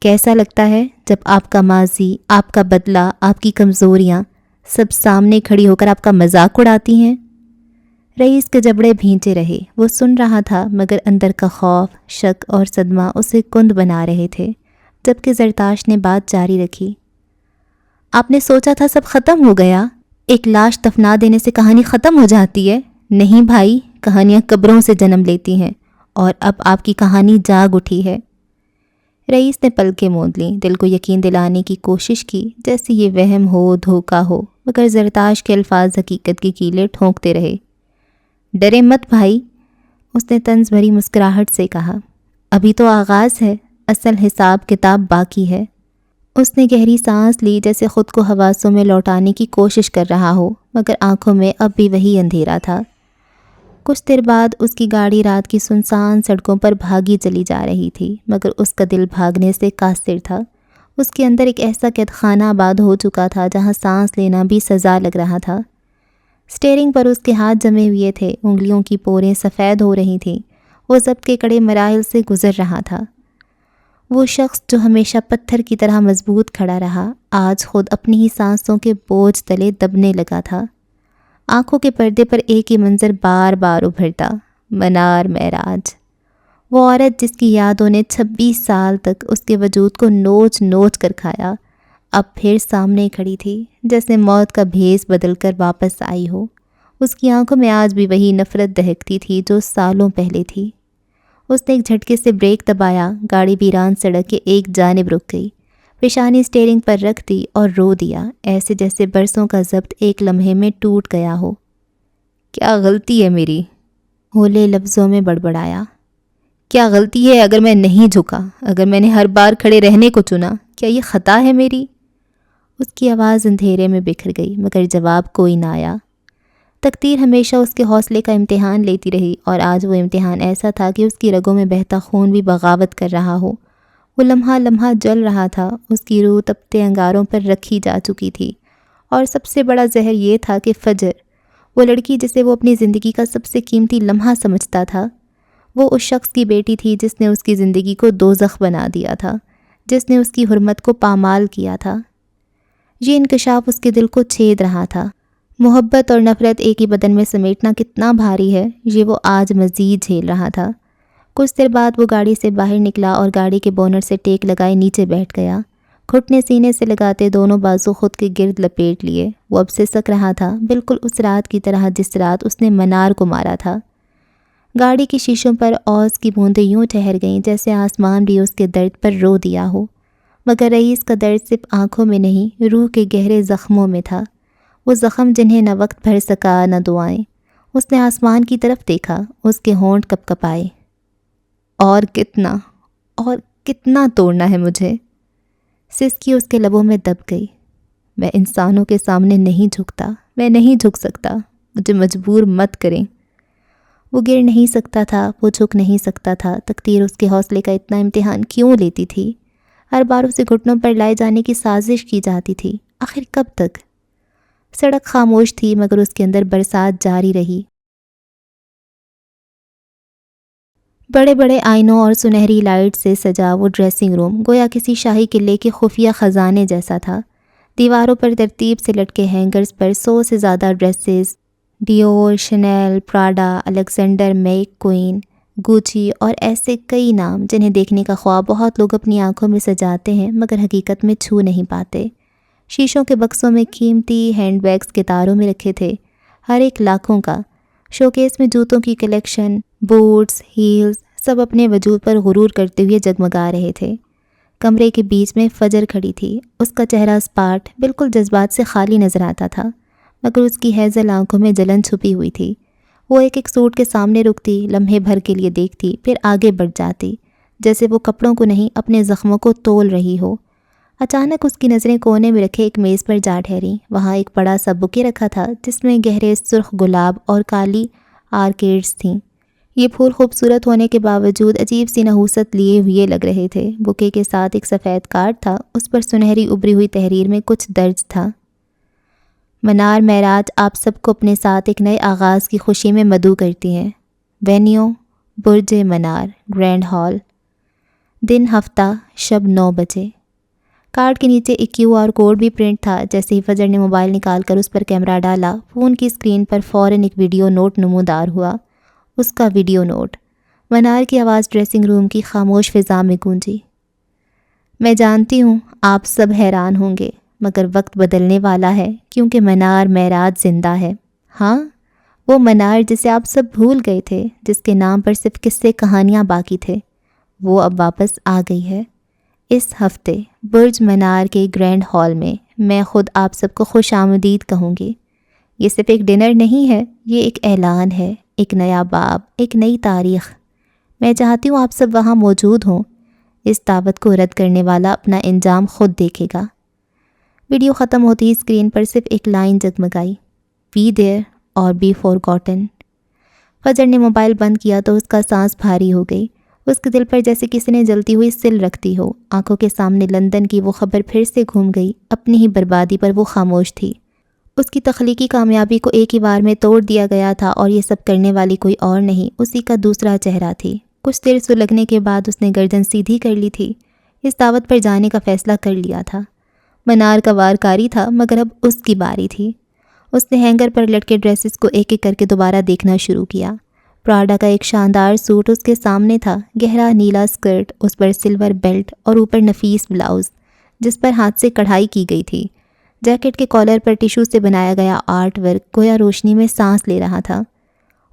کیسا لگتا ہے جب آپ کا ماضی، آپ کا بدلہ، آپ کی کمزوریاں سب سامنے کھڑی ہو کر آپ کا مذاق اڑاتی ہیں؟ رئیس کے جبڑے بھینچے رہے۔ وہ سن رہا تھا، مگر اندر کا خوف، شک اور صدمہ اسے کند بنا رہے تھے۔ جبکہ زرتاش نے بات جاری رکھی، آپ نے سوچا تھا سب ختم ہو گیا، ایک لاش دفنا دینے سے کہانی ختم ہو جاتی ہے؟ نہیں بھائی، کہانیاں قبروں سے جنم لیتی ہیں، اور اب آپ کی کہانی جاگ اٹھی ہے۔ رئیس نے پلکیں موند لیں، دل کو یقین دلانے کی کوشش کی جیسے یہ وہم ہو، دھوکہ ہو، مگر زرتاش کے الفاظ حقیقت کی کیلیں ٹھونکتے رہے۔ ڈرے مت بھائی، اس نے طنز بھری مسکراہٹ سے کہا، ابھی تو آغاز ہے، اصل حساب کتاب باقی ہے۔ اس نے گہری سانس لی، جیسے خود کو حواسوں میں لوٹانے کی کوشش کر رہا ہو، مگر آنکھوں میں اب بھی وہی اندھیرا تھا۔ کچھ دیر بعد اس کی گاڑی رات کی سنسان سڑکوں پر بھاگی چلی جا رہی تھی، مگر اس کا دل بھاگنے سے قاصر تھا۔ اس کے اندر ایک ایسا قید خانہ آباد ہو چکا تھا جہاں سانس لینا بھی سزا لگ رہا تھا۔ سٹیئرنگ پر اس کے ہاتھ جمے ہوئے تھے، انگلیوں کی پوریں سفید ہو رہی تھیں۔ وہ ضبط کے کڑے مراحل سے گزر رہا تھا۔ وہ شخص جو ہمیشہ پتھر کی طرح مضبوط کھڑا رہا، آج خود اپنی ہی سانسوں کے بوجھ تلے دبنے لگا تھا۔ آنکھوں کے پردے پر ایک ہی منظر بار بار ابھرتا، منار معراج۔ وہ عورت جس کی یادوں نے 26 سال تک اس کے وجود کو نوچ نوچ کر کھایا، اب پھر سامنے کھڑی تھی، جیسے موت کا بھیس بدل کر واپس آئی ہو۔ اس کی آنکھوں میں آج بھی وہی نفرت دہکتی تھی جو سالوں پہلے تھی۔ اس نے ایک جھٹکے سے بریک دبایا، گاڑی ویران سڑک کے ایک جانب رک گئی، پیشانی سٹیئرنگ پر رکھ دی اور رو دیا، ایسے جیسے برسوں کا ضبط ایک لمحے میں ٹوٹ گیا ہو۔ کیا غلطی ہے میری؟ ہولے لفظوں میں بڑبڑایا۔ کیا غلطی ہے اگر میں نہیں جھکا، اگر میں نے ہر بار کھڑے رہنے کو چنا؟ کیا یہ خطا ہے میری؟ اس کی آواز اندھیرے میں بکھر گئی، مگر جواب کوئی نہ آیا۔ تقدیر ہمیشہ اس کے حوصلے کا امتحان لیتی رہی، اور آج وہ امتحان ایسا تھا کہ اس کی رگوں میں بہتا خون بھی بغاوت کر رہا ہو۔ وہ لمحہ لمحہ جل رہا تھا، اس کی روح تپتے انگاروں پر رکھی جا چکی تھی، اور سب سے بڑا زہر یہ تھا کہ فجر، وہ لڑکی جسے وہ اپنی زندگی کا سب سے قیمتی لمحہ سمجھتا تھا، وہ اس شخص کی بیٹی تھی جس نے اس کی زندگی کو دوزخ بنا دیا تھا، جس نے اس کی حرمت کو پامال کیا تھا۔ یہ انکشاف اس کے دل کو چھید رہا تھا۔ محبت اور نفرت ایک ہی بدن میں سمیٹنا کتنا بھاری ہے، یہ وہ آج مزید جھیل رہا تھا۔ کچھ دیر بعد وہ گاڑی سے باہر نکلا اور گاڑی کے بونٹ سے ٹیک لگائے نیچے بیٹھ گیا۔ گھٹنے سینے سے لگاتے دونوں بازو خود کے گرد لپیٹ لیے۔ وہ اب سسک رہا تھا، بالکل اس رات کی طرح جس رات اس نے منار کو مارا تھا۔ گاڑی کی شیشوں پر اوس کی بوندیں یوں ٹھہر گئیں جیسے آسمان بھی اس کے درد پر رو دیا ہو۔ مگر رئیس کا درد صرف آنکھوں میں نہیں، روح کے گہرے زخموں میں تھا، وہ زخم جنہیں نہ وقت بھر سکا نہ دعائیں۔ اس نے آسمان کی طرف دیکھا، اس کے ہونٹ کپ کپائے۔ اور کتنا توڑنا ہے مجھے؟ سسکی اس کے لبوں میں دب گئی۔ میں انسانوں کے سامنے نہیں جھکتا، میں نہیں جھک سکتا، مجھے مجبور مت کریں۔ وہ گر نہیں سکتا تھا، وہ جھک نہیں سکتا تھا، تقدیر اس کے حوصلے کا اتنا امتحان کیوں لیتی تھی؟ ہر بار اسے گھٹنوں پر لائے جانے کی سازش کی جاتی تھی، آخر کب تک؟ سڑک خاموش تھی مگر اس کے اندر برسات جاری رہی۔ بڑے بڑے آئینوں اور سنہری لائٹ سے سجا وہ ڈریسنگ روم گویا کسی شاہی قلعے کے خفیہ خزانے جیسا تھا۔ دیواروں پر ترتیب سے لٹکے ہینگرز پر 100 سے زیادہ dresses, Dior, Chanel, Prada, Alexander McQueen, Gucci اور ایسے کئی نام جنہیں دیکھنے کا خواب بہت لوگ اپنی آنکھوں میں سجاتے ہیں مگر حقیقت میں چھو نہیں پاتے۔ شیشوں کے بکسوں میں قیمتی ہینڈ بیگز کتاروں میں رکھے تھے، ہر ایک لاکھوں کا۔ شوکیس میں جوتوں کی کلیکشن، بوٹس، ہیلز، سب اپنے وجود پر غرور کرتے ہوئے جگمگا رہے تھے۔ کمرے کے بیچ میں فجر کھڑی تھی، اس کا چہرہ سپاٹ، بالکل جذبات سے خالی نظر آتا تھا، مگر اس کی ہیزل آنکھوں میں جلن چھپی ہوئی تھی۔ وہ ایک ایک سوٹ کے سامنے رکتی، لمحے بھر کے لیے دیکھتی، پھر آگے بڑھ جاتی، جیسے وہ کپڑوں کو نہیں اپنے زخموں کو تول رہی ہو۔ اچانک اس کی نظریں کونے میں رکھے ایک میز پر جا ٹھہریں۔ وہاں ایک بڑا سا بکے رکھا تھا جس میں گہرے سرخ گلاب اور کالی آرکیڈز تھیں۔ یہ پھول خوبصورت ہونے کے باوجود عجیب سی نحوست لیے ہوئے لگ رہے تھے۔ بکے کے ساتھ ایک سفید کارڈ تھا، اس پر سنہری ابری ہوئی تحریر میں کچھ درج تھا۔ منار معراج آپ سب کو اپنے ساتھ ایک نئے آغاز کی خوشی میں مدعو کرتی ہیں۔ وینیو برج منار، گرینڈ ہال، دن ہفتہ، شب 9 بجے۔ کارڈ کے نیچے ایک QR کوڈ بھی پرنٹ تھا۔ جیسے ہی فجر نے موبائل نکال کر اس پر کیمرہ ڈالا، فون کی اسکرین پر فوراً ایک ویڈیو نوٹ نمودار ہوا۔ اس کا ویڈیو نوٹ۔ منار کی آواز ڈریسنگ روم کی خاموش فضا میں گونجی۔ میں جانتی ہوں آپ سب حیران ہوں گے، مگر وقت بدلنے والا ہے کیونکہ منار معراج زندہ ہے۔ ہاں، وہ منار جسے آپ سب بھول گئے تھے، جس کے نام پر صرف قصے کہانیاں باقی تھے، وہ اب واپس آ گئی ہے۔ اس ہفتے برج منار کے گرینڈ ہال میں خود آپ سب کو خوش آمدید کہوں گی۔ یہ صرف ایک ڈنر نہیں ہے، یہ ایک اعلان ہے، ایک نیا باب، ایک نئی تاریخ۔ میں چاہتی ہوں آپ سب وہاں موجود ہوں۔ اس دعوت کو رد کرنے والا اپنا انجام خود دیکھے گا۔ ویڈیو ختم ہوتی ہی اسکرین پر صرف ایک لائن جگمگائی، بی دیئر اور بی فورگاٹن۔ فجر نے موبائل بند کیا تو اس کا سانس بھاری ہو گئی۔ اس کے دل پر جیسے کسی نے جلتی ہوئی سل رکھتی ہو۔ آنکھوں کے سامنے لندن کی وہ خبر پھر سے گھوم گئی، اپنی ہی بربادی پر وہ خاموش تھی۔ اس کی تخلیقی کامیابی کو ایک ہی بار میں توڑ دیا گیا تھا اور یہ سب کرنے والی کوئی اور نہیں، اسی کا دوسرا چہرہ تھی۔ کچھ دیر سلگنے کے بعد اس نے گردن سیدھی کر لی تھی۔ اس دعوت پر جانے کا فیصلہ کر لیا تھا۔ منار کا وار کاری تھا مگر اب اس کی باری تھی۔ اس نے ہینگر پر لٹکے ڈریسز کو ایک ایک کر کے دوبارہ دیکھنا شروع کیا۔ پراڈا کا ایک شاندار سوٹ اس کے سامنے تھا، گہرا نیلا سکرٹ، اس پر سلور بیلٹ اور اوپر نفیس بلاؤز جس پر ہاتھ سے کڑھائی کی گئی تھی۔ جیکٹ کے کالر پر ٹیشو سے بنایا گیا آرٹ ورک گویا روشنی میں سانس لے رہا تھا۔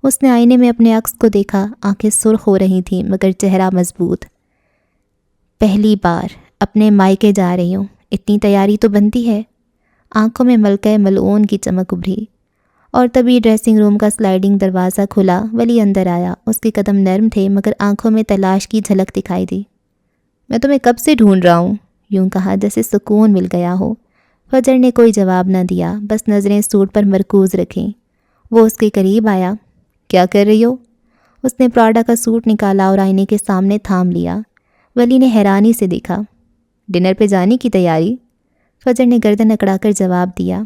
اس نے آئینے میں اپنے عکس کو دیکھا، آنکھیں سرخ ہو رہی تھیں مگر چہرہ مضبوط۔ پہلی بار اپنے مائکے جا رہی ہوں، اتنی تیاری تو بنتی ہے۔ آنکھوں میں ملکہ ملعون کی چمک ابھری۔ اور تبھی ڈریسنگ روم کا سلائڈنگ دروازہ کھلا، ولی اندر آیا۔ اس کے قدم نرم تھے مگر آنکھوں میں تلاش کی جھلک دکھائی دی۔ میں تمہیں کب سے ڈھونڈ رہا ہوں، یوں کہا جیسے سکون مل گیا ہو۔ فجر نے کوئی جواب نہ دیا، بس نظریں سوٹ پر مرکوز رکھیں۔ وہ اس کے قریب آیا۔ کیا کر رہی ہو؟ اس نے پراڈا کا سوٹ نکالا اور آئینے کے سامنے تھام لیا۔ ولی نے حیرانی سے دیکھا۔ ڈنر پہ جانے کی تیاری؟ فجر نے گردن اکڑا کر جواب دیا۔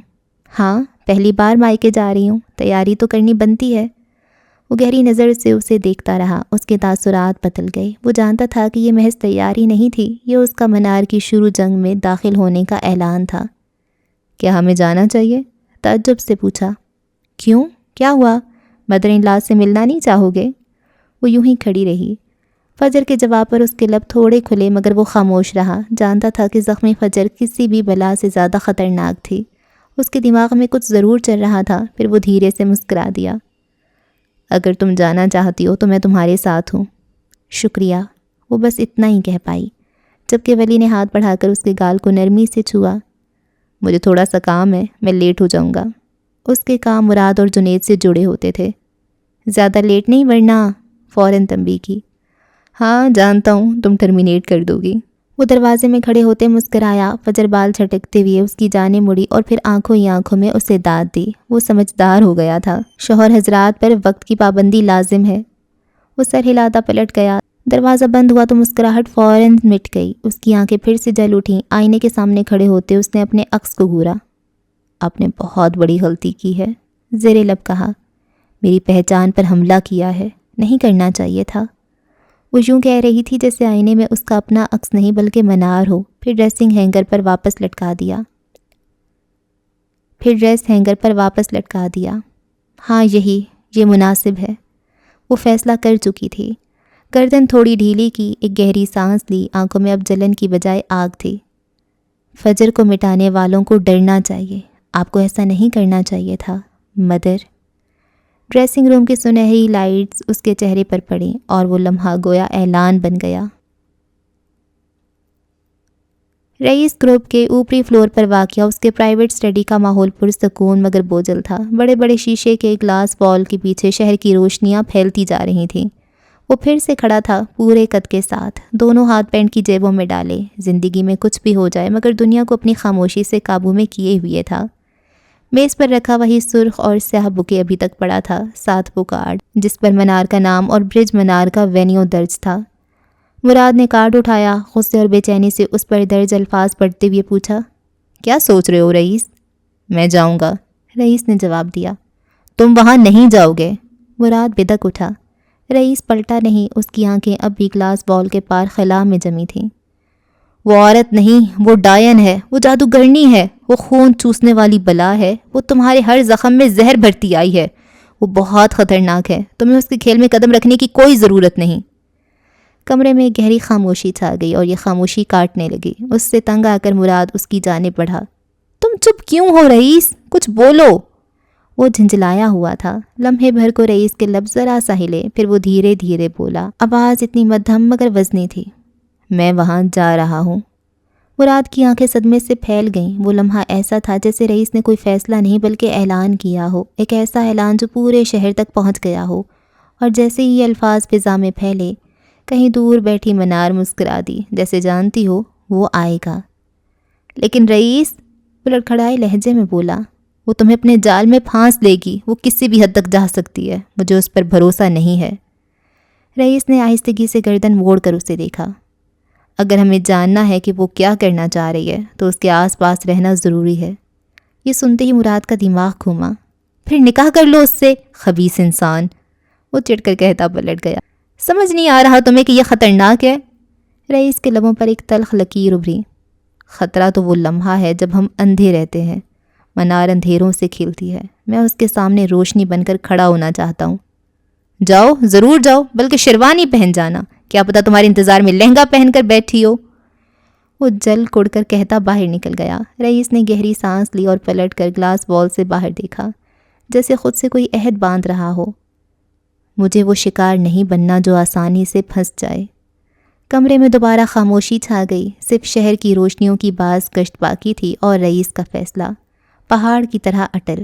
ہاں، پہلی بار مائکے جا رہی ہوں، تیاری تو کرنی بنتی ہے۔ وہ گہری نظر سے اسے دیکھتا رہا، اس کے تاثرات بدل گئے۔ وہ جانتا تھا کہ یہ محض تیاری نہیں تھی، یہ اس کا منار کی شروع جنگ میں داخل ہونے کا اعلان تھا۔ کیا ہمیں جانا چاہیے؟ تعجب سے پوچھا۔ کیوں؟ کیا ہوا؟ مدر ان لا سے ملنا نہیں چاہو گے؟ وہ یوں ہی کھڑی رہی۔ فجر کے جواب پر اس کے لب تھوڑے کھلے مگر وہ خاموش رہا۔ جانتا تھا کہ زخمی فجر کسی بھی بلا سے زیادہ خطرناک تھی۔ اس کے دماغ میں کچھ ضرور چل رہا تھا، پھر وہ دھیرے سے مسکرا دیا۔ اگر تم جانا چاہتی ہو تو میں تمہارے ساتھ ہوں۔ شکریہ، وہ بس اتنا ہی کہہ پائی۔ جبکہ ولی نے ہاتھ بڑھا کر اس کے گال کو نرمی سے چھوا۔ مجھے تھوڑا سا کام ہے، میں لیٹ ہو جاؤں گا۔ اس کے کام مراد اور جنید سے جڑے ہوتے تھے۔ زیادہ لیٹ نہیں ورنہ، فوراً تنبیہ کی۔ ہاں جانتا ہوں تم ٹرمینیٹ کر دو گی۔ وہ دروازے میں کھڑے ہوتے مسکرایا۔ فجر بال چھٹکتے ہوئے اس کی جانب مڑی اور پھر آنکھوں ہی آنکھوں میں اسے داد دی۔ وہ سمجھدار ہو گیا تھا۔ شوہر حضرات پر وقت کی پابندی لازم ہے۔ وہ سر ہلاتا پلٹ گیا۔ دروازہ بند ہوا تو مسکراہٹ فوراً مٹ گئی۔ اس کی آنکھیں پھر سے جل اٹھیں۔ آئینے کے سامنے کھڑے ہوتے اس نے اپنے عکس کو گھورا۔ آپ نے بہت بڑی غلطی کی ہے، زیر لب کہا۔ میری پہچان پر حملہ کیا ہے، نہیں کرنا چاہیے تھا۔ وہ یوں کہہ رہی تھی جیسے آئینے میں اس کا اپنا عکس نہیں بلکہ منار ہو۔ پھر ڈریسنگ ہینگر پر واپس لٹکا دیا۔ ہاں یہ مناسب ہے۔ وہ فیصلہ کر چکی تھی۔ گردن تھوڑی ڈھیلی کی، ایک گہری سانس لی۔ آنکھوں میں اب جلن کی بجائے آگ تھی۔ فجر کو مٹانے والوں کو ڈرنا چاہیے، آپ کو ایسا نہیں کرنا چاہیے تھا مدر۔ ڈریسنگ روم کی سنہری لائٹس اس کے چہرے پر پڑیں اور وہ لمحہ گویا اعلان بن گیا۔ رئیس گروپ کے اوپری فلور پر واقع اس کے پرائیویٹ اسٹڈی کا ماحول پرسکون مگر بوجھل تھا۔ بڑے بڑے شیشے کے گلاس وال کے پیچھے شہر کی روشنیاں پھیلتی جا رہی تھیں۔ وہ پھر سے کھڑا تھا، پورے قد کے ساتھ، دونوں ہاتھ پینٹ کی جیبوں میں ڈالے۔ زندگی میں کچھ بھی ہو جائے مگر دنیا کو اپنی خاموشی سے قابو میں کیے ہوئے تھا۔ میز پر رکھا وہی سرخ اور سیاہ بکے ابھی تک پڑا تھا، ساتھ وہ کارڈ جس پر منار کا نام اور برج منار کا وینیو درج تھا۔ مراد نے کارڈ اٹھایا، غصے اور بے چینی سے اس پر درج الفاظ پڑھتے ہوئے پوچھا، کیا سوچ رہے ہو رئیس؟ میں جاؤں گا، رئیس نے جواب دیا۔ تم وہاں نہیں جاؤ گے۔ مراد بدک اٹھا۔ رئیس پلٹا نہیں، اس کی آنکھیں اب بھی گلاس بال کے پار خلا میں جمی تھیں۔ وہ عورت نہیں، وہ ڈائن ہے، وہ جادوگرنی ہے، وہ خون چوسنے والی بلا ہے، وہ تمہارے ہر زخم میں زہر بھرتی آئی ہے، وہ بہت خطرناک ہے، تمہیں اس کے کھیل میں قدم رکھنے کی کوئی ضرورت نہیں۔ کمرے میں گہری خاموشی چھا گئی اور یہ خاموشی کاٹنے لگی۔ اس سے تنگ آ کر مراد اس کی جانب بڑھا۔ تم چپ کیوں ہو رئیس؟ کچھ بولو۔ وہ جھنجھلایا ہوا تھا۔ لمحے بھر کو رئیس کے لب ذرا سا ہلے، پھر وہ دھیرے دھیرے بولا، آواز اتنی مدھم مگر وزنی تھی، میں وہاں جا رہا ہوں۔ مراد کی آنکھیں صدمے سے پھیل گئیں۔ وہ لمحہ ایسا تھا جیسے رئیس نے کوئی فیصلہ نہیں بلکہ اعلان کیا ہو، ایک ایسا اعلان جو پورے شہر تک پہنچ گیا ہو۔ اور جیسے ہی یہ الفاظ فضا میں پھیلے، کہیں دور بیٹھی منار مسکرا دی، جیسے جانتی ہو وہ آئے گا۔ لیکن رئیس، وہ لڑکھڑائے لہجے میں بولا، وہ تمہیں اپنے جال میں پھانس لے گی، وہ کسی بھی حد تک جا سکتی ہے، مجھے اس پر بھروسہ نہیں ہے۔ رئیس نے آہستگی سے گردن موڑ کر اسے دیکھا۔ اگر ہمیں جاننا ہے کہ وہ کیا کرنا چاہ رہی ہے تو اس کے آس پاس رہنا ضروری ہے۔ یہ سنتے ہی مراد کا دماغ گھوما۔ پھر نکاح کر لو اس سے، خبیث انسان، وہ چڑھ کر کہتا پلٹ گیا۔ سمجھ نہیں آ رہا تمہیں کہ یہ خطرناک ہے؟ رئیس کے لبوں پر ایک تلخ لکیر ابھری۔ خطرہ تو وہ لمحہ ہے جب ہم اندھے رہتے ہیں، منار اندھیروں سے کھلتی ہے، میں اس کے سامنے روشنی بن کر کھڑا ہونا چاہتا ہوں۔ جاؤ، ضرور جاؤ، بلکہ شیروانی پہن جانا، کیا پتہ تمہارے انتظار میں لہنگا پہن کر بیٹھی ہو۔ وہ جل کڑ کر کہتا باہر نکل گیا۔ رئیس نے گہری سانس لی اور پلٹ کر گلاس وال سے باہر دیکھا، جیسے خود سے کوئی عہد باندھ رہا ہو۔ مجھے وہ شکار نہیں بننا جو آسانی سے پھنس جائے۔ کمرے میں دوبارہ خاموشی چھا گئی، صرف شہر کی روشنیوں کی باز گشت باقی تھی اور رئیس کا فیصلہ پہاڑ کی طرح اٹل۔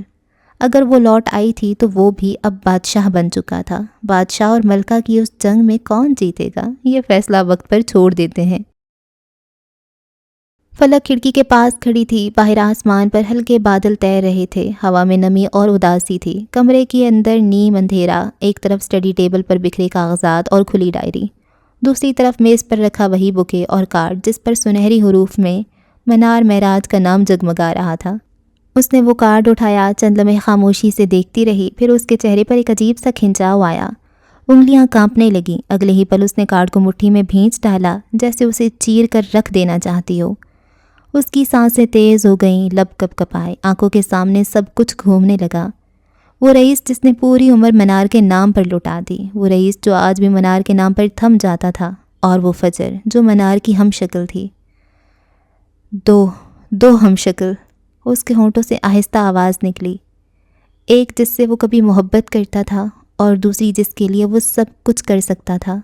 اگر وہ لوٹ آئی تھی تو وہ بھی اب بادشاہ بن چکا تھا۔ بادشاہ اور ملکہ کی اس جنگ میں کون جیتے گا، یہ فیصلہ وقت پر چھوڑ دیتے ہیں۔ فلک کھڑکی کے پاس کھڑی تھی، باہر آسمان پر ہلکے بادل تیر رہے تھے، ہوا میں نمی اور اداسی تھی۔ کمرے کے اندر نیم اندھیرا، ایک طرف اسٹڈی ٹیبل پر بکھرے کاغذات اور کھلی ڈائری، دوسری طرف میز پر رکھا وہی بکے اور کارڈ جس پر سنہری حروف میں منار معراج کا نام جگمگا رہا تھا۔ اس نے وہ کارڈ اٹھایا، چند لمحے خاموشی سے دیکھتی رہی، پھر اس کے چہرے پر ایک عجیب سا کھنچاؤ آیا، انگلیاں کانپنے لگیں۔ اگلے ہی پل اس نے کارڈ کو مٹھی میں بھینچ ڈالا، جیسے اسے چیر کر رکھ دینا چاہتی ہو۔ اس کی سانسیں تیز ہو گئیں، لب کپ کپائے، آنکھوں کے سامنے سب کچھ گھومنے لگا۔ وہ رئیس جس نے پوری عمر منار کے نام پر لٹا دی، وہ رئیس جو آج بھی منار کے نام پر تھم جاتا تھا، اور وہ فجر جو منار کی ہم شکل تھی۔ دو ہم شکل، اس کے ہونٹوں سے آہستہ آواز نکلی، ایک جس سے وہ کبھی محبت کرتا تھا اور دوسری جس کے لیے وہ سب کچھ کر سکتا تھا۔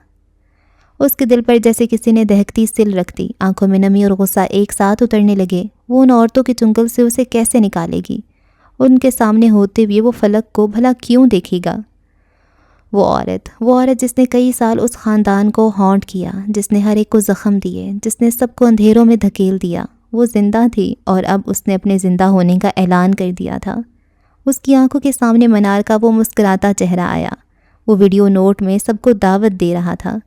اس کے دل پر جیسے کسی نے دہکتی سل رکھ دی، آنکھوں میں نمی اور غصہ ایک ساتھ اترنے لگے۔ وہ ان عورتوں کے چنگل سے اسے کیسے نکالے گی؟ ان کے سامنے ہوتے ہوئے وہ فلک کو بھلا کیوں دیکھے گا؟ وہ عورت جس نے کئی سال اس خاندان کو ہانٹ کیا، جس نے ہر ایک کو زخم دیے، جس نے سب کو اندھیروں میں دھکیل دیا، وہ زندہ تھی اور اب اس نے اپنے زندہ ہونے کا اعلان کر دیا تھا۔ اس کی آنکھوں کے سامنے منار کا وہ مسکراتا چہرہ آیا۔ وہ ویڈیو نوٹ میں سب کو دعوت دے رہا تھا۔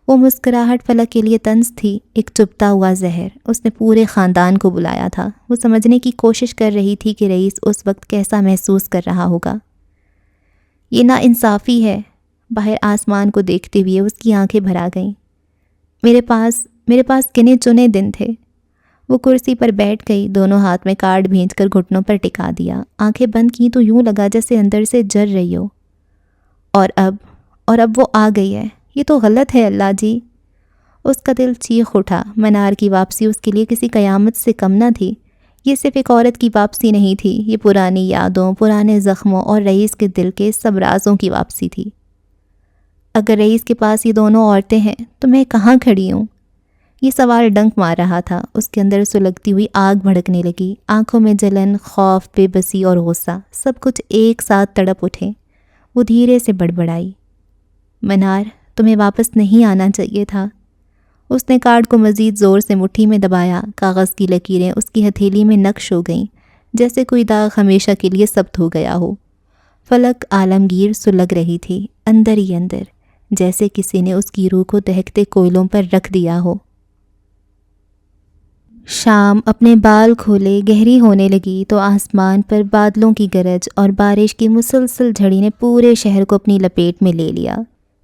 وہ مسکراہٹ فلک کے لیے طنز تھی، ایک چبھتا ہوا زہر۔ اس نے پورے خاندان کو بلایا تھا۔ وہ سمجھنے کی کوشش کر رہی تھی کہ رئیس اس وقت کیسا محسوس کر رہا ہوگا۔ یہ ناانصافی ہے۔ باہر آسمان کو دیکھتے ہوئے اس کی آنکھیں بھر آ گئیں۔ میرے پاس گنے چنے دن تھے۔ وہ کرسی پر بیٹھ گئی، دونوں ہاتھ میں کارڈ بھیج کر گھٹنوں پر ٹکا دیا، آنکھیں بند کی تو یوں لگا جیسے اندر سے جل رہی ہو۔ اور اب وہ آ گئی ہے۔ یہ تو غلط ہے اللہ جی۔ اس کا دل چیخ اٹھا۔ منار کی واپسی اس کے لیے کسی قیامت سے کم نہ تھی۔ یہ صرف ایک عورت کی واپسی نہیں تھی، یہ پرانی یادوں، پرانے زخموں اور رئیس کے دل کے سب رازوں کی واپسی تھی۔ اگر رئیس کے پاس یہ دونوں عورتیں ہیں تو میں کہاں کھڑی ہوں؟ یہ سوال ڈنک مار رہا تھا۔ اس کے اندر سلگتی ہوئی آگ بھڑکنے لگی، آنکھوں میں جلن، خوف، بے بسی اور غصہ، سب کچھ ایک ساتھ تڑپ اٹھے۔ وہ دھیرے سے بڑبڑائی، منار تمہیں واپس نہیں آنا چاہیے تھا۔ اس نے کارڈ کو مزید زور سے مٹھی میں دبایا، کاغذ کی لکیریں اس کی ہتھیلی میں نقش ہو گئیں، جیسے کوئی داغ ہمیشہ کے لیے ثبت ہو گیا ہو۔ فلک عالمگیر سلگ رہی تھی، اندر ہی اندر، جیسے کسی نے اس کی روح کو دہکتے کوئلوں پر رکھ دیا ہو۔ شام اپنے بال کھولے گہری ہونے لگی تو آسمان پر بادلوں کی گرج اور بارش کی مسلسل جھڑی نے پورے شہر کو اپنی لپیٹ میں لے لیا۔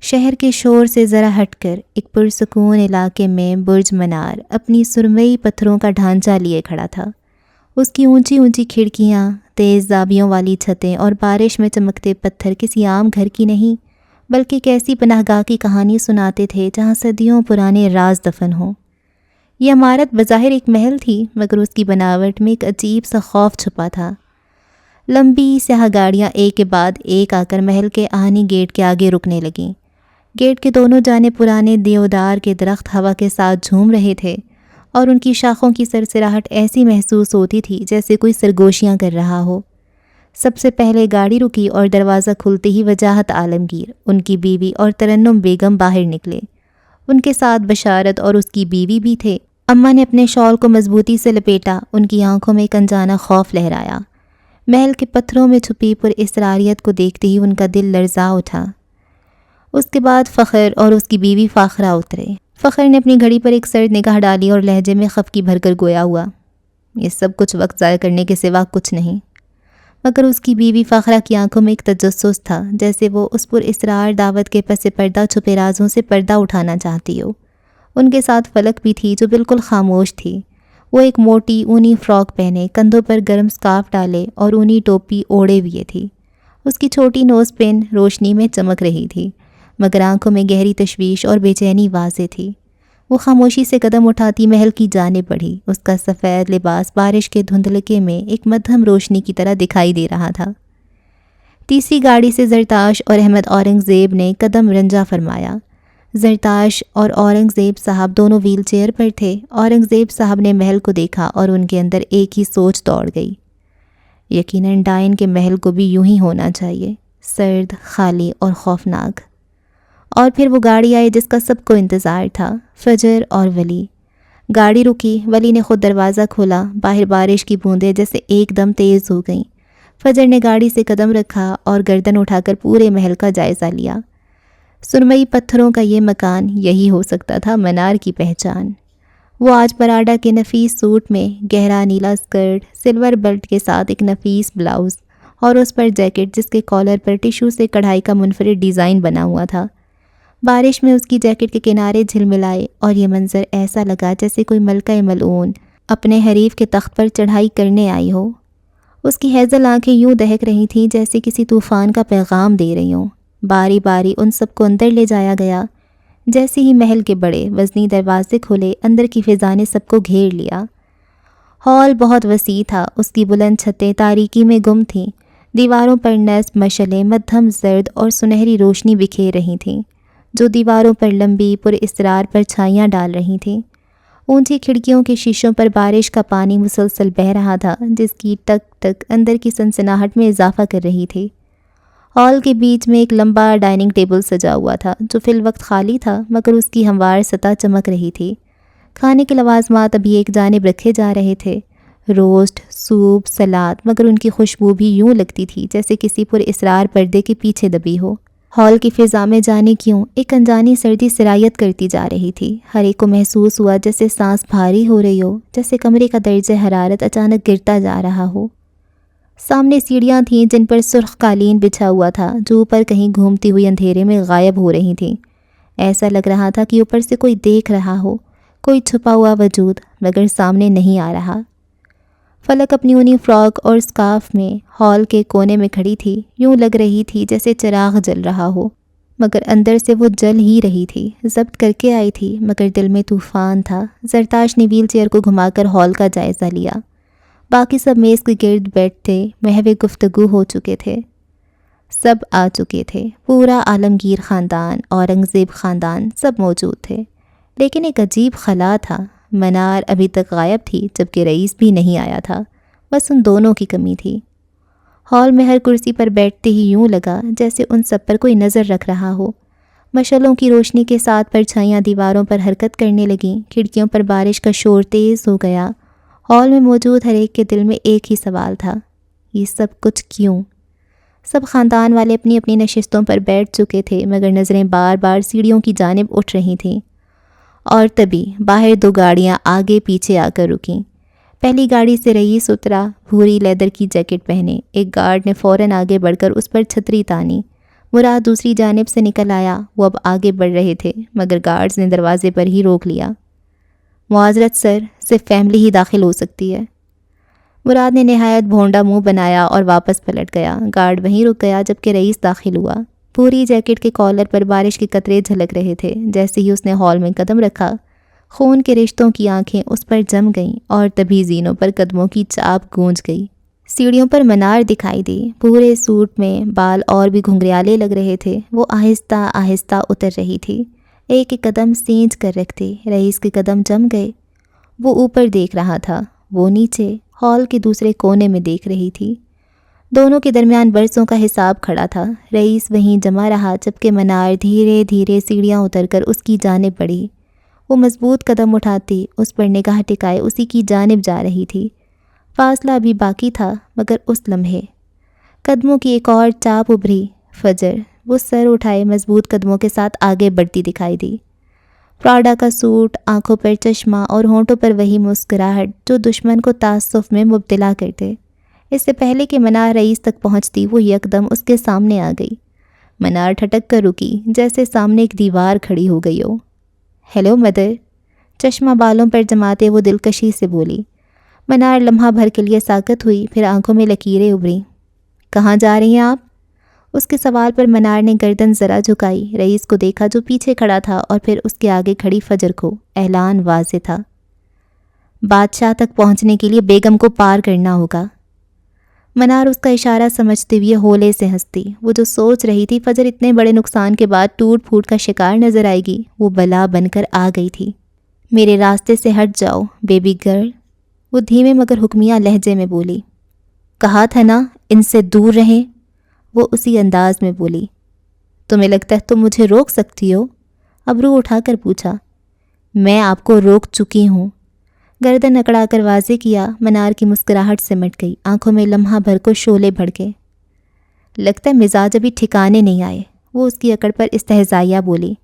شہر کے شور سے ذرا ہٹ کر ایک پرسکون علاقے میں برج منار اپنی سرمئی پتھروں کا ڈھانچہ لیے کھڑا تھا۔ اس کی اونچی اونچی کھڑکیاں، تیز زاویوں والی چھتیں اور بارش میں چمکتے پتھر کسی عام گھر کی نہیں، بلکہ ایک ایسی پناہ گاہ کی کہانی سناتے تھے جہاں صدیوں پرانے راز دفن ہوں۔ یہ عمارت بظاہر ایک محل تھی، مگر اس کی بناوٹ میں ایک عجیب سا خوف چھپا تھا۔ لمبی سیاہ گاڑیاں ایک کے بعد ایک آ کر محل کے آہنی گیٹ کے آگے رکنے لگیں۔ گیٹ کے دونوں جانب پرانے دیودار کے درخت ہوا کے ساتھ جھوم رہے تھے اور ان کی شاخوں کی سرسراہٹ ایسی محسوس ہوتی تھی جیسے کوئی سرگوشیاں کر رہا ہو۔ سب سے پہلے گاڑی رکی اور دروازہ کھلتے ہی وجاہت عالمگیر، ان کی بیوی اور ترنم بیگم باہر نکلے۔ ان کے ساتھ بشارت اور اس کی بیوی بھی تھے۔ اماں نے اپنے شال کو مضبوطی سے لپیٹا، ان کی آنکھوں میں ایک انجانا خوف لہرایا۔ محل کے پتھروں میں چھپی پر اسراریت کو دیکھتے ہی ان کا دل لرزا اٹھا۔ اس کے بعد فخر اور اس کی بیوی فاخرہ اترے۔ فخر نے اپنی گھڑی پر ایک سرد نگاہ ڈالی اور لہجے میں خفگی بھر کر گویا ہوا، یہ سب کچھ وقت ضائع کرنے کے سوا کچھ نہیں۔ مگر اس کی بیوی فاخرہ کی آنکھوں میں ایک تجسس تھا، جیسے وہ اس پر اسرار دعوت کے پس پردہ چھپے رازوں سے پردہ اٹھانا چاہتی ہو۔ ان کے ساتھ فلک بھی تھی جو بالکل خاموش تھی۔ وہ ایک موٹی اونی فراک پہنے، کندھوں پر گرم سکارف ڈالے اور اونی ٹوپی اوڑے ہوئے تھی۔ اس کی چھوٹی نوز پن روشنی میں چمک رہی تھی، مگر آنکھوں میں گہری تشویش اور بے چینی واضح تھی۔ وہ خاموشی سے قدم اٹھاتی محل کی جانب بڑھی۔ اس کا سفید لباس بارش کے دھندلکے میں ایک مدھم روشنی کی طرح دکھائی دے رہا تھا۔ تیسری گاڑی سے زرتاش اور احمد اورنگزیب نے قدم رنجا فرمایا۔ زرتاش اور اورنگزیب صاحب دونوں ویل چیئر پر تھے۔ اورنگزیب صاحب نے محل کو دیکھا اور ان کے اندر ایک ہی سوچ دوڑ گئی، یقیناً ڈائن کے محل کو بھی یوں ہی ہونا چاہیے، سرد، خالی اور خوفناک۔ اور پھر وہ گاڑی آئی جس کا سب کو انتظار تھا، فجر اور ولی۔ گاڑی رکی، ولی نے خود دروازہ کھولا، باہر بارش کی بوندیں جیسے ایک دم تیز ہو گئیں۔ فجر نے گاڑی سے قدم رکھا اور گردن اٹھا کر پورے محل کا جائزہ لیا۔ سرمئی پتھروں کا یہ مکان، یہی ہو سکتا تھا منار کی پہچان۔ وہ آج پراڈا کے نفیس سوٹ میں، گہرا نیلا اسکرٹ، سلور بیلٹ کے ساتھ ایک نفیس بلاؤز اور اس پر جیکٹ جس کے کالر پر ٹیشو سے کڑھائی کا منفرد ڈیزائن بنا ہوا تھا۔ بارش میں اس کی جیکٹ کے کنارے جھلملائے اور یہ منظر ایسا لگا جیسے کوئی ملکہ ملعون اپنے حریف کے تخت پر چڑھائی کرنے آئی ہو۔ اس کی ہیزل آنکھیں یوں دہک رہی تھیں جیسے کسی طوفان کا پیغام دے رہی ہوں۔ باری باری ان سب کو اندر لے جایا گیا۔ جیسے ہی محل کے بڑے وزنی دروازے کھلے، اندر کی فضا نے سب کو گھیر لیا۔ ہال بہت وسیع تھا، اس کی بلند چھتیں تاریکی میں گم تھیں، دیواروں پر نصب مشعلیں مدھم زرد اور سنہری روشنی بکھیر رہی تھیں۔ جو دیواروں پر لمبی پر اسرار پرچھائیاں ڈال رہی تھیں۔ اونچی کھڑکیوں کے شیشوں پر بارش کا پانی مسلسل بہہ رہا تھا، جس کی ٹک ٹک اندر کی سنسناہٹ میں اضافہ کر رہی تھی۔ ہال کے بیچ میں ایک لمبا ڈائننگ ٹیبل سجا ہوا تھا، جو فی الوقت خالی تھا، مگر اس کی ہموار سطح چمک رہی تھی۔ کھانے کے لوازمات ابھی ایک جانب رکھے جا رہے تھے، روسٹ، سوپ، سلاد، مگر ان کی خوشبو بھی یوں لگتی تھی جیسے کسی پر اسرار پردے کے پیچھے دبی ہو۔ ہال کی فضا میں جانے کیوں ایک انجانی سردی سرایت کرتی جا رہی تھی۔ ہر ایک کو محسوس ہوا جیسے سانس بھاری ہو رہی ہو، جیسے کمرے کا درجہ حرارت اچانک گرتا جا رہا ہو۔ سامنے سیڑھیاں تھیں جن پر سرخ قالین بچھا ہوا تھا، جو اوپر کہیں گھومتی ہوئی اندھیرے میں غائب ہو رہی تھیں۔ ایسا لگ رہا تھا کہ اوپر سے کوئی دیکھ رہا ہو، کوئی چھپا ہوا وجود، مگر سامنے نہیں آ رہا۔ فلک اپنی اونی فراک اور اسکارف میں ہال کے کونے میں کھڑی تھی، یوں لگ رہی تھی جیسے چراغ جل رہا ہو، مگر اندر سے وہ جل ہی رہی تھی۔ ضبط کر کے آئی تھی، مگر دل میں طوفان تھا۔ زرتاش نے ویل چیئر کو گھما کر ہال کا جائزہ لیا۔ باقی سب میز کے گرد بیٹھتے محو گفتگو ہو چکے تھے۔ سب آ چکے تھے، پورا عالمگیر خاندان، اورنگزیب خاندان، سب موجود تھے۔ لیکن ایک عجیب خلا تھا۔ منار ابھی تک غائب تھی، جبکہ رئیس بھی نہیں آیا تھا، بس ان دونوں کی کمی تھی۔ ہال میں ہر کرسی پر بیٹھتے ہی یوں لگا جیسے ان سب پر کوئی نظر رکھ رہا ہو۔ مشعلوں کی روشنی کے ساتھ پرچھائیاں دیواروں پر حرکت کرنے لگیں، کھڑکیوں پر بارش کا شور تیز ہو گیا۔ ہال میں موجود ہر ایک کے دل میں ایک ہی سوال تھا، یہ سب کچھ کیوں؟ سب خاندان والے اپنی اپنی نشستوں پر بیٹھ چکے تھے، مگر نظریں بار بار سیڑھیوں کی جانب اٹھ رہی تھیں۔ اور تبھی باہر دو گاڑیاں آگے پیچھے آ کر رکیں۔ پہلی گاڑی سے رئیس اترا، بھوری لیدر کی جیکٹ پہنے۔ ایک گارڈ نے فوراً آگے بڑھ کر اس پر چھتری تانی۔ مراد دوسری جانب سے نکل آیا۔ وہ اب آگے بڑھ رہے تھے، مگر گارڈز نے دروازے پر ہی روک لیا۔ معذرت سر، صرف فیملی ہی داخل ہو سکتی ہے۔ مراد نے نہایت بھونڈا منہ بنایا اور واپس پلٹ گیا۔ گارڈ وہیں رک گیا جبکہ رئیس داخل ہوا۔ پوری جیکٹ کے کالر پر بارش کے قطرے جھلک رہے تھے۔ جیسے ہی اس نے ہال میں قدم رکھا، خون کے رشتوں کی آنکھیں اس پر جم گئیں اور تبھی زینوں پر قدموں کی چاپ گونج گئی۔ سیڑھیوں پر منار دکھائی دی، پورے سوٹ میں، بال اور بھی گھنگریالے لگ رہے تھے۔ وہ آہستہ آہستہ اتر رہی تھی، ایک ایک قدم سینچ کر رکھتے۔ رئیس کے قدم جم گئے۔ وہ اوپر دیکھ رہا تھا، وہ نیچے ہال کے دوسرے کونے میں دیکھ رہی تھی۔ دونوں کے درمیان برسوں کا حساب کھڑا تھا۔ رئیس وہیں جمع رہا جبکہ منار دھیرے دھیرے سیڑھیاں اتر کر اس کی جانب بڑھی۔ وہ مضبوط قدم اٹھاتی، اس پر نگاہ ٹکائے اسی کی جانب جا رہی تھی۔ فاصلہ ابھی باقی تھا، مگر اس لمحے قدموں کی ایک اور چاپ ابھری۔ فجر، وہ سر اٹھائے مضبوط قدموں کے ساتھ آگے بڑھتی دکھائی دی۔ پراڈا کا سوٹ، آنکھوں پر چشمہ اور ہونٹوں پر وہی مسکراہٹ جو دشمن کو تعصف میں مبتلا کرتے۔ اس سے پہلے کہ منار رئیس تک پہنچتی، وہ یکدم اس کے سامنے آ گئی۔ منار ٹھٹک کر رکی، جیسے سامنے ایک دیوار کھڑی ہو گئی ہو۔ ہیلو مدر، چشمہ بالوں پر جماتے وہ دلکشی سے بولی۔ منار لمحہ بھر کے لیے ساکت ہوئی، پھر آنکھوں میں لکیریں ابھریں۔ کہاں جا رہی ہیں آپ؟ اس کے سوال پر منار نے گردن ذرا جھکائی، رئیس کو دیکھا جو پیچھے کھڑا تھا اور پھر اس کے آگے کھڑی فجر کو۔ اعلان واضح تھا، بادشاہ تک پہنچنے کے لیے بیگم کو پار کرنا ہوگا۔ منار اس کا اشارہ سمجھتے ہوئے ہولے سے ہنستی۔ وہ جو سوچ رہی تھی فجر اتنے بڑے نقصان کے بعد ٹوٹ پھوٹ کا شکار نظر آئے گی، وہ بلا بن کر آ گئی تھی۔ میرے راستے سے ہٹ جاؤ بیبی گرل، وہ دھیمے مگر حکمیہ لہجے میں بولی۔ کہا تھا نا ان سے دور رہیں، وہ اسی انداز میں بولی۔ تمہیں لگتا ہے تم مجھے روک سکتی ہو؟ ابرو اٹھا کر پوچھا۔ میں آپ کو روک چکی ہوں، گردن اکڑا کر واضح کیا۔ منار کی مسکراہٹ سمٹ گئی، آنکھوں میں لمحہ بھر کو شعلے بھڑکے۔ لگتا ہے مزاج ابھی ٹھکانے نہیں آئے، وہ اس کی اکڑ پر استہزائیہ بولی۔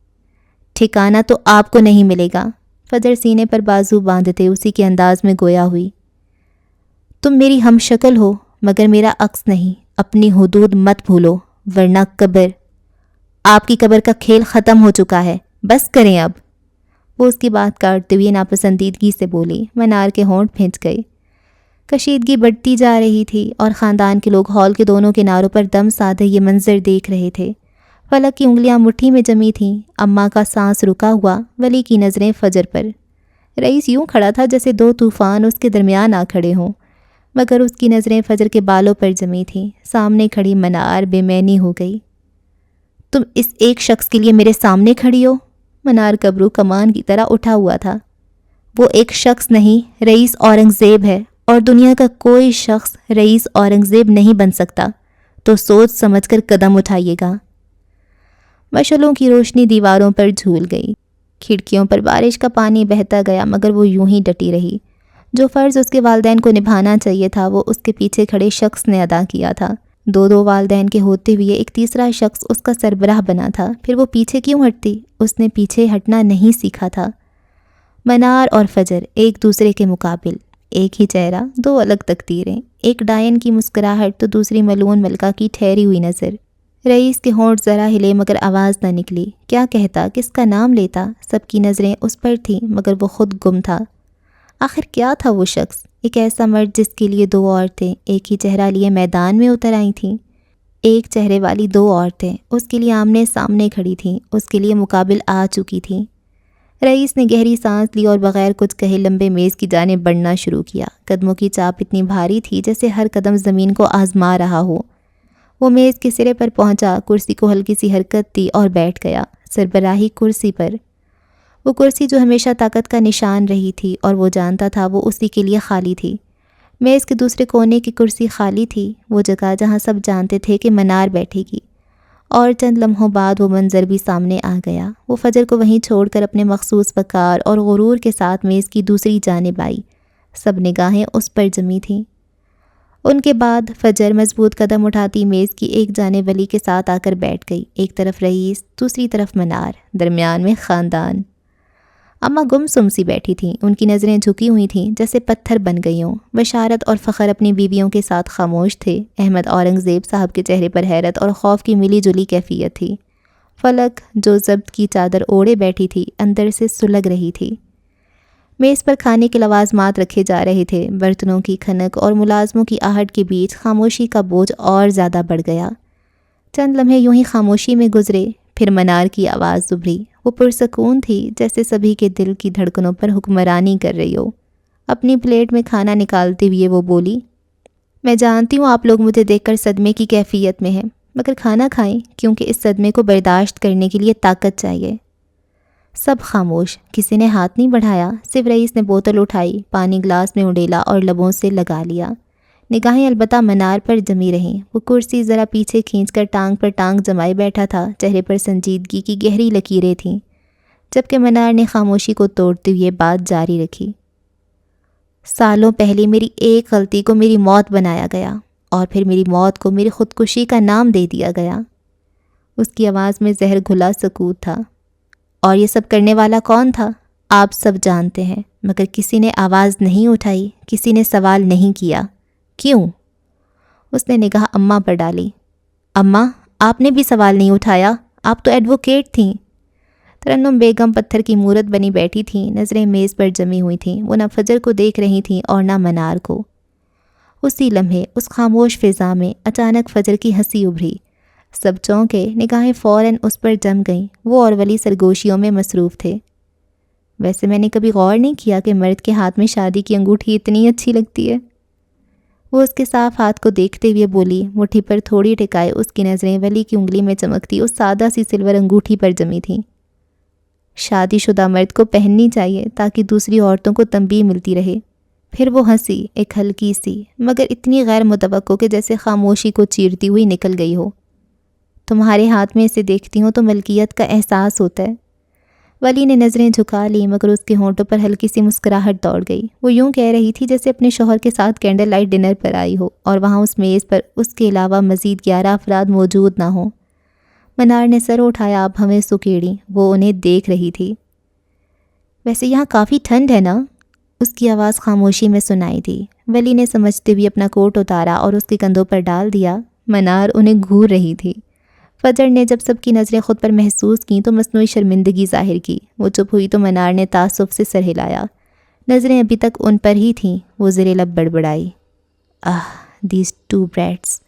ٹھکانہ تو آپ کو نہیں ملے گا، فجر سینے پر بازو باندھتے اسی کے انداز میں گویا ہوئی۔ تم میری ہم شکل ہو مگر میرا عکس نہیں، اپنی حدود مت بھولو ورنہ قبر، آپ کی قبر کا کھیل ختم ہو چکا ہے، بس کریں اب، وہ اس کی بات کاٹتے ہوئے ناپسندیدگی سے بولی۔ منار کے ہونٹ بھینچ گئے، کشیدگی بڑھتی جا رہی تھی اور خاندان کے لوگ ہال کے دونوں کناروں پر دم سادھے یہ منظر دیکھ رہے تھے۔ فلک کی انگلیاں مٹھی میں جمی تھیں، اماں کا سانس رکا ہوا، ولی کی نظریں فجر پر۔ رئیس یوں کھڑا تھا جیسے دو طوفان اس کے درمیان آ کھڑے ہوں، مگر اس کی نظریں فجر کے بالوں پر جمی تھیں۔ سامنے کھڑی منار بے معنی ہو گئی۔ تم اس ایک شخص کے لیے میرے سامنے کھڑی ہو؟ منار کبرو کمان کی طرح اٹھا ہوا تھا۔ وہ ایک شخص نہیں، رئیس اورنگزیب ہے، اور دنیا کا کوئی شخص رئیس اورنگزیب نہیں بن سکتا، تو سوچ سمجھ کر قدم اٹھائیے گا۔ مشعلوں کی روشنی دیواروں پر جھول گئی، کھڑکیوں پر بارش کا پانی بہتا گیا، مگر وہ یوں ہی ڈٹی رہی۔ جو فرض اس کے والدین کو نبھانا چاہیے تھا وہ اس کے پیچھے کھڑے شخص نے ادا کیا تھا۔ دو والدین کے ہوتے ہوئے ایک تیسرا شخص اس کا سربراہ بنا تھا، پھر وہ پیچھے کیوں ہٹتی؟ اس نے پیچھے ہٹنا نہیں سیکھا تھا۔ منار اور فجر ایک دوسرے کے مقابل، ایک ہی چہرہ، دو الگ تقدیریں، ایک ڈائن کی مسکراہٹ تو دوسری ملعون ملکہ کی ٹھہری ہوئی نظر۔ رئیس کے ہونٹ ذرا ہلے مگر آواز نہ نکلی۔ کیا کہتا، کس کا نام لیتا؟ سب کی نظریں اس پر تھیں مگر وہ خود گم تھا۔ آخر کیا تھا وہ شخص؟ ایک ایسا مرد جس کے لیے دو عورتیں ایک ہی چہرہ لیے میدان میں اتر آئی تھیں۔ ایک چہرے والی دو عورتیں اس کے لیے آمنے سامنے کھڑی تھیں، اس کے لیے مقابل آ چکی تھیں۔ رئیس نے گہری سانس لی اور بغیر کچھ کہے لمبے میز کی جانب بڑھنا شروع کیا۔ قدموں کی چاپ اتنی بھاری تھی جیسے ہر قدم زمین کو آزما رہا ہو۔ وہ میز کے سرے پر پہنچا، کرسی کو ہلکی سی حرکت دی اور بیٹھ گیا، سربراہی کرسی پر۔ وہ کرسی جو ہمیشہ طاقت کا نشان رہی تھی اور وہ جانتا تھا وہ اسی کے لیے خالی تھی۔ میز کے دوسرے کونے کی کرسی خالی تھی، وہ جگہ جہاں سب جانتے تھے کہ منار بیٹھے گی، اور چند لمحوں بعد وہ منظر بھی سامنے آ گیا۔ وہ فجر کو وہیں چھوڑ کر اپنے مخصوص وقار اور غرور کے ساتھ میز کی دوسری جانب آئی، سب نگاہیں اس پر جمی تھیں۔ ان کے بعد فجر مضبوط قدم اٹھاتی میز کی ایک جانب ولی کے ساتھ آ کر بیٹھ گئی، ایک طرف رئیس، دوسری طرف منار، درمیان میں خاندان۔ اماں گمسم سی بیٹھی تھیں، ان کی نظریں جھکی ہوئی تھیں جیسے پتھر بن گئی ہوں۔ بشارت اور فخر اپنی بیویوں کے ساتھ خاموش تھے۔ احمد اورنگزیب صاحب کے چہرے پر حیرت اور خوف کی ملی جلی کیفیت تھی۔ فلک جو ضبط کی چادر اوڑھے بیٹھی تھی اندر سے سلگ رہی تھی۔ میز پر کھانے کے لوازمات رکھے جا رہے تھے، برتنوں کی کھنک اور ملازموں کی آہٹ کے بیچ خاموشی کا بوجھ اور زیادہ بڑھ گیا۔ چند لمحے یوں ہی خاموشی میں گزرے، پھر منار کی آواز ابھری۔ وہ پرسکون تھی جیسے سبھی کے دل کی دھڑکنوں پر حکمرانی کر رہی ہو۔ اپنی پلیٹ میں کھانا نکالتے ہوئے وہ بولی، میں جانتی ہوں آپ لوگ مجھے دیکھ کر صدمے کی کیفیت میں ہیں، مگر کھانا کھائیں کیونکہ اس صدمے کو برداشت کرنے کے لیے طاقت چاہیے۔ سب خاموش، کسی نے ہاتھ نہیں بڑھایا، صرف رئیس نے بوتل اٹھائی، پانی گلاس میں اڈیلا اور لبوں سے لگا لیا۔ نگاہیں البتہ منار پر جمی رہیں۔ وہ کرسی ذرا پیچھے کھینچ کر ٹانگ پر ٹانگ جمائے بیٹھا تھا، چہرے پر سنجیدگی کی گہری لکیریں تھیں، جبکہ منار نے خاموشی کو توڑتے ہوئے بات جاری رکھی۔ سالوں پہلے میری ایک غلطی کو میری موت بنایا گیا، اور پھر میری موت کو میری خودکشی کا نام دے دیا گیا۔ اس کی آواز میں زہر گھلا سکوت تھا۔ اور یہ سب کرنے والا کون تھا؟ آپ سب جانتے ہیں، مگر کسی نے آواز نہیں اٹھائی، کسی نے سوال نہیں کیا۔ کیوں؟ اس نے نگاہ اماں پر ڈالی۔ اماں، آپ نے بھی سوال نہیں اٹھایا، آپ تو ایڈوکیٹ تھیں۔ ترنم بیگم پتھر کی مورت بنی بیٹھی تھیں، نظریں میز پر جمی ہوئی تھیں۔ وہ نہ فجر کو دیکھ رہی تھیں اور نہ منار کو۔ اسی لمحے اس خاموش فضا میں اچانک فجر کی ہنسی ابھری۔ سب چونکے، نگاہیں فوراً اس پر جم گئیں۔ وہ اور ولی سرگوشیوں میں مصروف تھے۔ ویسے میں نے کبھی غور نہیں کیا کہ مرد کے ہاتھ میں شادی کی انگوٹھی اتنی اچھی لگتی ہے۔ وہ اس کے صاف ہاتھ کو دیکھتے ہوئے بولی، مٹھی پر تھوڑی ٹکائے اس کی نظریں ولی کی انگلی میں چمکتی اس سادہ سی سلور انگوٹھی پر جمی تھیں۔ شادی شدہ مرد کو پہننی چاہیے تاکہ دوسری عورتوں کو تنبیہ ملتی رہے۔ پھر وہ ہنسی، ایک ہلکی سی مگر اتنی غیر متوقع کہ جیسے خاموشی کو چیرتی ہوئی نکل گئی ہو۔ تمہارے ہاتھ میں اسے دیکھتی ہوں تو ملکیت کا احساس ہوتا ہے۔ ولی نے نظریں جھکا لی مگر اس کے ہونٹوں پر ہلکی سی مسکراہٹ دوڑ گئی۔ وہ یوں کہہ رہی تھی جیسے اپنے شوہر کے ساتھ کینڈل لائٹ ڈنر پر آئی ہو اور وہاں اس میز پر اس کے علاوہ مزید 11 افراد موجود نہ ہوں۔ منار نے سر اٹھایا، اب ہمیں سکیڑی، وہ انہیں دیکھ رہی تھی۔ ویسے یہاں کافی ٹھنڈ ہے نا؟ اس کی آواز خاموشی میں سنائی دی۔ ولی نے سمجھتے ہوئے اپنا کوٹ اتارا اور اس کے کندھوں پر ڈال دیا۔ منار انہیں گھور رہی تھی۔ فجر نے جب سب کی نظریں خود پر محسوس کیں تو مصنوعی شرمندگی ظاہر کی۔ وہ چپ ہوئی تو منار نے تعصب سے سر ہلایا۔ نظریں ابھی تک ان پر ہی تھیں۔ وہ زیر لب بڑبڑائی، دیز ٹو برٹس۔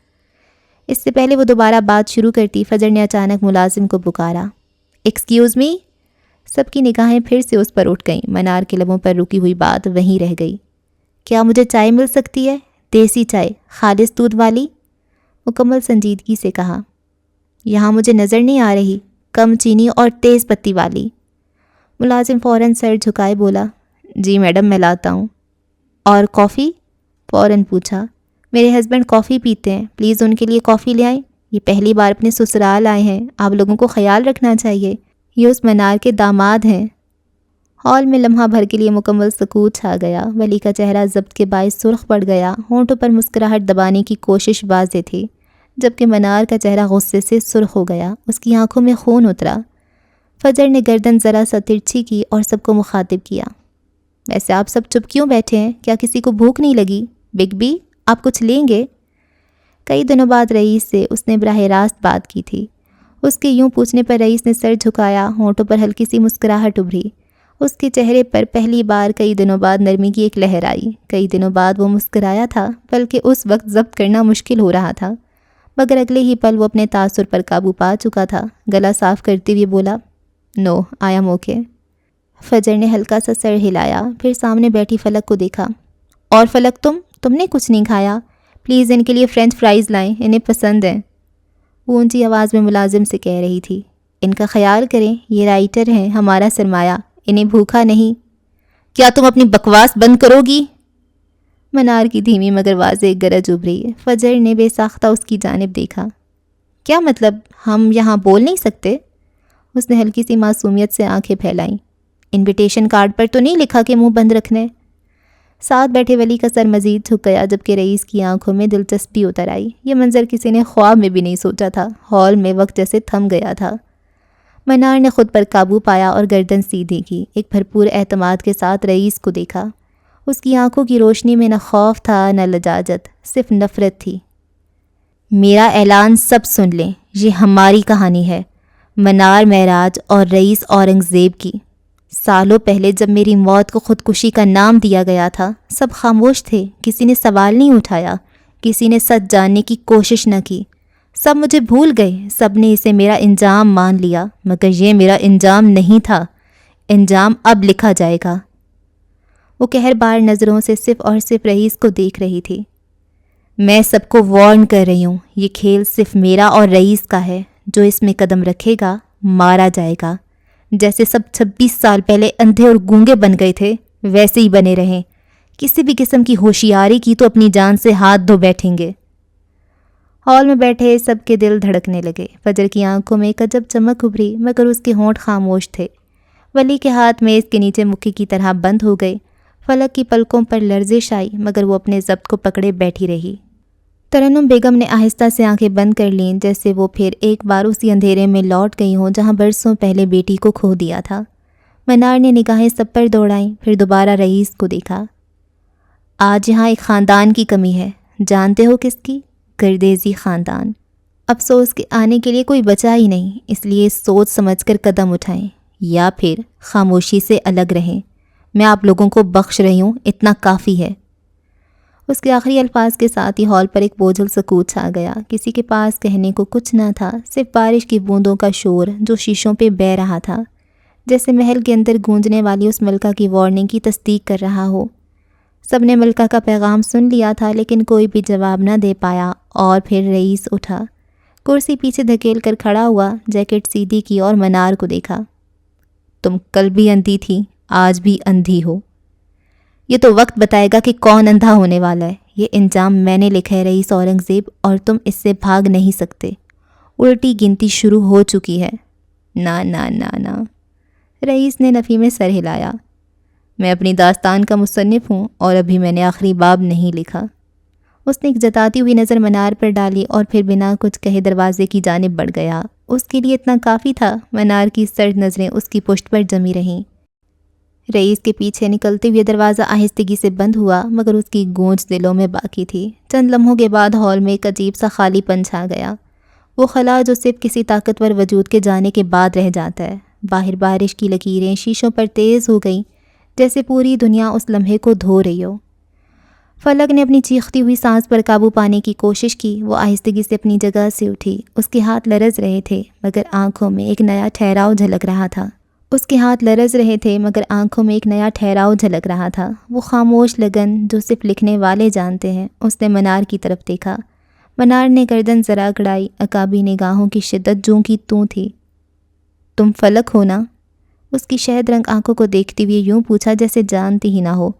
اس سے پہلے وہ دوبارہ بات شروع کرتی، فجر نے اچانک ملازم کو پکارا، ایکسکیوز می۔ سب کی نگاہیں پھر سے اس پر اٹھ گئیں۔ منار کے لبوں پر رکی ہوئی بات وہیں رہ گئی۔ کیا مجھے چائے مل سکتی ہے؟ دیسی چائے، خالص دودھ والی؟ مکمل سنجیدگی سے کہا۔ یہاں مجھے نظر نہیں آ رہی، کم چینی اور تیز پتی والی۔ ملازم فوراً سر جھکائے بولا، جی میڈم میں لاتا ہوں۔ اور کافی؟ فوراً پوچھا۔ میرے ہسبینڈ کافی پیتے ہیں، پلیز ان کے لیے کافی لے آئیں، یہ پہلی بار اپنے سسرال آئے ہیں، آپ لوگوں کو خیال رکھنا چاہیے، یہ اس منار کے داماد ہیں۔ ہال میں لمحہ بھر کے لیے مکمل سکوت چھا گیا۔ ولی کا چہرہ ضبط کے باعث سرخ پڑ گیا، ہونٹوں پر مسکراہٹ دبانے کی کوشش واضح تھی، جبکہ منار کا چہرہ غصے سے سرخ ہو گیا، اس کی آنکھوں میں خون اترا۔ فجر نے گردن ذرا سا ترچھی کی اور سب کو مخاطب کیا، ویسے آپ سب چپ کیوں بیٹھے ہیں؟ کیا کسی کو بھوک نہیں لگی؟ بگ بی آپ کچھ لیں گے؟ کئی دنوں بعد رئیس سے اس نے براہ راست بات کی تھی۔ اس کے یوں پوچھنے پر رئیس نے سر جھکایا، ہونٹوں پر ہلکی سی مسکراہٹ ابھری۔ اس کے چہرے پر پہلی بار کئی دنوں بعد نرمی کی ایک لہر آئی۔ کئی دنوں بعد وہ مسکرایا تھا، بلکہ اس وقت ضبط کرنا مشکل ہو رہا تھا، مگر اگلے ہی پل وہ اپنے تاثر پر قابو پا چکا تھا۔ گلا صاف کرتے ہوئے بولا، نو آئی ایم اوکے۔ فجر نے ہلکا سا سر ہلایا، پھر سامنے بیٹھی فلک کو دیکھا۔ اور فلک تم نے کچھ نہیں کھایا؟ پلیز ان کے لیے فرینچ فرائز لائیں، انہیں پسند ہیں۔ وہ اونچی آواز میں ملازم سے کہہ رہی تھی، ان کا خیال کریں، یہ رائٹر ہیں، ہمارا سرمایہ، انہیں بھوکا نہیں۔ کیا تم اپنی بکواس بند کرو گی؟ منار کی دھیمی مگر واضح گرج ابھری۔ فجر نے بے ساختہ اس کی جانب دیکھا۔ کیا مطلب، ہم یہاں بول نہیں سکتے؟ اس نے ہلکی سی معصومیت سے آنکھیں پھیلائیں۔ انویٹیشن کارڈ پر تو نہیں لکھا کہ منہ بند رکھنے؟ ساتھ بیٹھے ولی کا سر مزید جھک گیا، جبکہ رئیس کی آنکھوں میں دلچسپی اتر آئی۔ یہ منظر کسی نے خواب میں بھی نہیں سوچا تھا۔ ہال میں وقت جیسے تھم گیا تھا۔ منار نے خود پر قابو پایا اور گردن سیدھی کی، ایک بھرپور اعتماد کے ساتھ رئیس کو دیکھا۔ اس کی آنکھوں کی روشنی میں نہ خوف تھا نہ لجاجت، صرف نفرت تھی۔ میرا اعلان سب سن لیں، یہ ہماری کہانی ہے، منار معراج اور رئیس اورنگزیب کی۔ سالوں پہلے جب میری موت کو خودکشی کا نام دیا گیا تھا، سب خاموش تھے، کسی نے سوال نہیں اٹھایا، کسی نے سچ جاننے کی کوشش نہ کی، سب مجھے بھول گئے، سب نے اسے میرا انجام مان لیا، مگر یہ میرا انجام نہیں تھا، انجام اب لکھا جائے گا۔ وہ قہربار نظروں سے صرف اور صرف رئیس کو دیکھ رہی تھی۔ میں سب کو وارن کر رہی ہوں، یہ کھیل صرف میرا اور رئیس کا ہے، جو اس میں قدم رکھے گا مارا جائے گا۔ جیسے سب 26 سال پہلے اندھے اور گونگے بن گئے تھے، ویسے ہی بنے رہیں۔ کسی بھی قسم کی ہوشیاری کی تو اپنی جان سے ہاتھ دھو بیٹھیں گے۔ ہال میں بیٹھے سب کے دل دھڑکنے لگے۔ فجر کی آنکھوں میں ایک عجب چمک ابھری، مگر اس کے ہونٹ خاموش تھے۔ ولی کے ہاتھ میز کے نیچے مکھی کی طرح بند ہو گئے۔ فلک کی پلکوں پر لرزش آئی، مگر وہ اپنے ضبط کو پکڑے بیٹھی رہی۔ ترنم بیگم نے آہستہ سے آنکھیں بند کر لیں، جیسے وہ پھر ایک بار اسی اندھیرے میں لوٹ گئی ہوں جہاں برسوں پہلے بیٹی کو کھو دیا تھا۔ منار نے نگاہیں سب پر دوڑائیں، پھر دوبارہ رئیس کو دیکھا۔ آج یہاں ایک خاندان کی کمی ہے، جانتے ہو کس کی؟ گردیزی خاندان۔ افسوس کہ آنے کے لیے کوئی بچا ہی نہیں، اس لیے سوچ سمجھ کر قدم اٹھائیں یا پھر خاموشی سے الگ رہیں۔ میں آپ لوگوں کو بخش رہی ہوں، اتنا کافی ہے۔ اس کے آخری الفاظ کے ساتھ ہی ہال پر ایک بوجھل سکوت چھا گیا۔ کسی کے پاس کہنے کو کچھ نہ تھا، صرف بارش کی بوندوں کا شور جو شیشوں پہ بہہ رہا تھا، جیسے محل کے اندر گونجنے والی اس ملکہ کی وارننگ کی تصدیق کر رہا ہو۔ سب نے ملکہ کا پیغام سن لیا تھا، لیکن کوئی بھی جواب نہ دے پایا، اور پھر رئیس اٹھا، کرسی پیچھے دھکیل کر کھڑا ہوا، جیکٹ سیدھی کی اور منار کو دیکھا۔ تم کل بھی اندھی تھی، آج بھی اندھی ہو۔ یہ تو وقت بتائے گا کہ کون اندھا ہونے والا ہے۔ یہ انجام میں نے لکھا ہے رئیس اورنگزیب، اور تم اس سے بھاگ نہیں سکتے۔ الٹی گنتی شروع ہو چکی ہے۔ نا نا نا نا، رئیس نے نفی میں سر ہلایا۔ میں اپنی داستان کا مصنف ہوں، اور ابھی میں نے آخری باب نہیں لکھا۔ اس نے ایک جتاتی ہوئی نظر منار پر ڈالی اور پھر بنا کچھ کہے دروازے کی جانب بڑھ گیا۔ اس کے لیے اتنا کافی تھا۔ منار کی سرد نظریں اس کی پشت پر جمی رہیں۔ رئیس کے پیچھے نکلتے ہوئے دروازہ آہستگی سے بند ہوا، مگر اس کی گونج دلوں میں باقی تھی۔ چند لمحوں کے بعد ہال میں ایک عجیب سا خالی پن چھا گیا، وہ خلا جو صرف کسی طاقتور وجود کے جانے کے بعد رہ جاتا ہے۔ باہر بارش کی لکیریں شیشوں پر تیز ہو گئیں، جیسے پوری دنیا اس لمحے کو دھو رہی ہو۔ فلک نے اپنی چیختی ہوئی سانس پر قابو پانے کی کوشش کی۔ وہ آہستگی سے اپنی جگہ سے اٹھی، اس کے ہاتھ لرز رہے تھے، مگر آنکھوں میں ایک نیا ٹھہراؤ جھلک رہا تھا۔ وہ خاموش لگن جو صرف لکھنے والے جانتے ہیں۔ اس نے منار کی طرف دیکھا، منار نے گردن ذرا اکڑائی، عقابی نگاہوں کی شدت جوں کی توں تھی۔ تم فلک ہو نا؟ اس کی شہد رنگ آنکھوں کو دیکھتے ہوئے یوں پوچھا جیسے جانتی ہی نہ ہو۔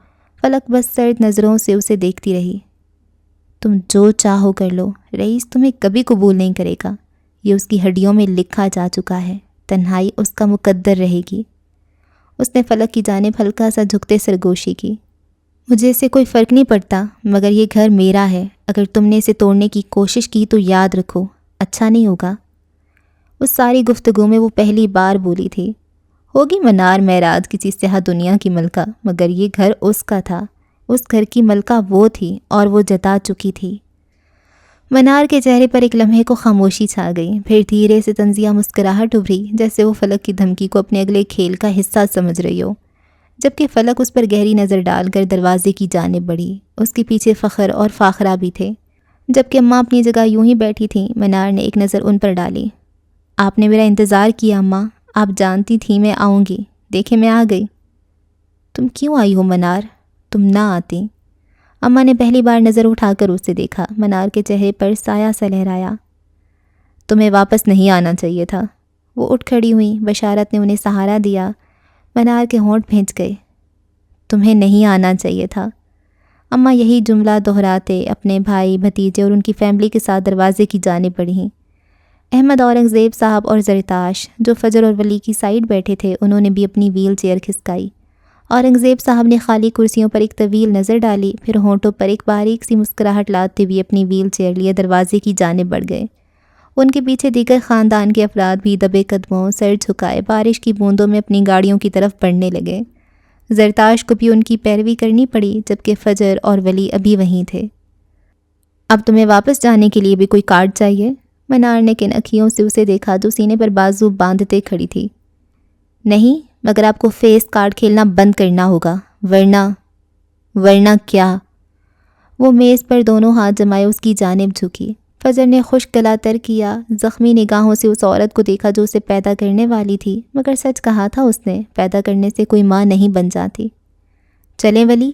فلک بس سرد نظروں سے اسے دیکھتی رہی۔ تم جو چاہو کر لو، رئیس تمہیں کبھی قبول نہیں کرے گا، یہ اس کی ہڈیوں میں لکھا جا چکا ہے، تنہائی اس کا مقدر رہے گی۔ اس نے فلک کی جانب ہلکا سا جھکتے سرگوشی کی۔ مجھے اسے کوئی فرق نہیں پڑتا، مگر یہ گھر میرا ہے، اگر تم نے اسے توڑنے کی کوشش کی تو یاد رکھو اچھا نہیں ہوگا۔ اس ساری گفتگو میں وہ پہلی بار بولی تھی۔ ہوگی منار معراج کسی سیاہ دنیا کی ملکہ، مگر یہ گھر اس کا تھا، اس گھر کی ملکہ وہ تھی اور وہ جتا چکی تھی۔ منار کے چہرے پر ایک لمحے کو خاموشی چھا گئی، پھر دھیرے سے طنزیہ مسکراہٹ ابھری، جیسے وہ فلک کی دھمکی کو اپنے اگلے کھیل کا حصہ سمجھ رہی ہو۔ جبکہ فلک اس پر گہری نظر ڈال کر دروازے کی جانب بڑھی۔ اس کے پیچھے فخر اور فاخرہ بھی تھے۔ جبکہ اماں اپنی جگہ یوں ہی بیٹھی تھیں، منار نے ایک نظر ان پر ڈالی۔ آپ نے میرا انتظار کیا اماں، آپ جانتی تھیں میں آؤں گی، دیکھیں میں آ گئی۔ تم کیوں آئی ہو منار؟ تم نہ آتی۔ اماں نے پہلی بار نظر اٹھا کر اسے دیکھا۔ منار کے چہرے پر سایہ سا لہرایا۔ تمہیں واپس نہیں آنا چاہیے تھا۔ وہ اٹھ کھڑی ہوئیں، بشارت نے انہیں سہارا دیا۔ منار کے ہونٹ بھینچ گئے۔ تمہیں نہیں آنا چاہیے تھا۔ اماں یہی جملہ دہراتے اپنے بھائی بھتیجے اور ان کی فیملی کے ساتھ دروازے کی جانب بڑھیں۔ احمد اورنگزیب صاحب اور زرتاش جو فجر اور ولی کی سائیڈ بیٹھے تھے، انہوں نے بھی اپنی ویل چیئر کھسکائی۔ اورنگزیب صاحب نے خالی کرسیوں پر ایک طویل نظر ڈالی، پھر ہونٹوں پر ایک باریک سی مسکراہٹ لاتے ہوئے اپنی ویل چیئر لیے دروازے کی جانب بڑھ گئے۔ ان کے پیچھے دیگر خاندان کے افراد بھی دبے قدموں، سر جھکائے بارش کی بوندوں میں اپنی گاڑیوں کی طرف بڑھنے لگے۔ زرتاش کو بھی ان کی پیروی کرنی پڑی، جبکہ فجر اور ولی ابھی وہیں تھے۔ اب تمہیں واپس جانے کے لیے بھی کوئی کارڈ چاہیے؟ منار نے کن اکھیوں سے اسے دیکھا جو سینے پر بازو باندھتے کھڑی تھی۔ نہیں، مگر آپ کو فیس کارڈ کھیلنا بند کرنا ہوگا، ورنہ کیا؟ وہ میز پر دونوں ہاتھ جمائے اس کی جانب جھکی۔ فجر نے خشک گلا تر کیا، زخمی نگاہوں سے اس عورت کو دیکھا جو اسے پیدا کرنے والی تھی، مگر سچ کہا تھا اس نے، پیدا کرنے سے کوئی ماں نہیں بن جاتی۔ چلیں ولی؟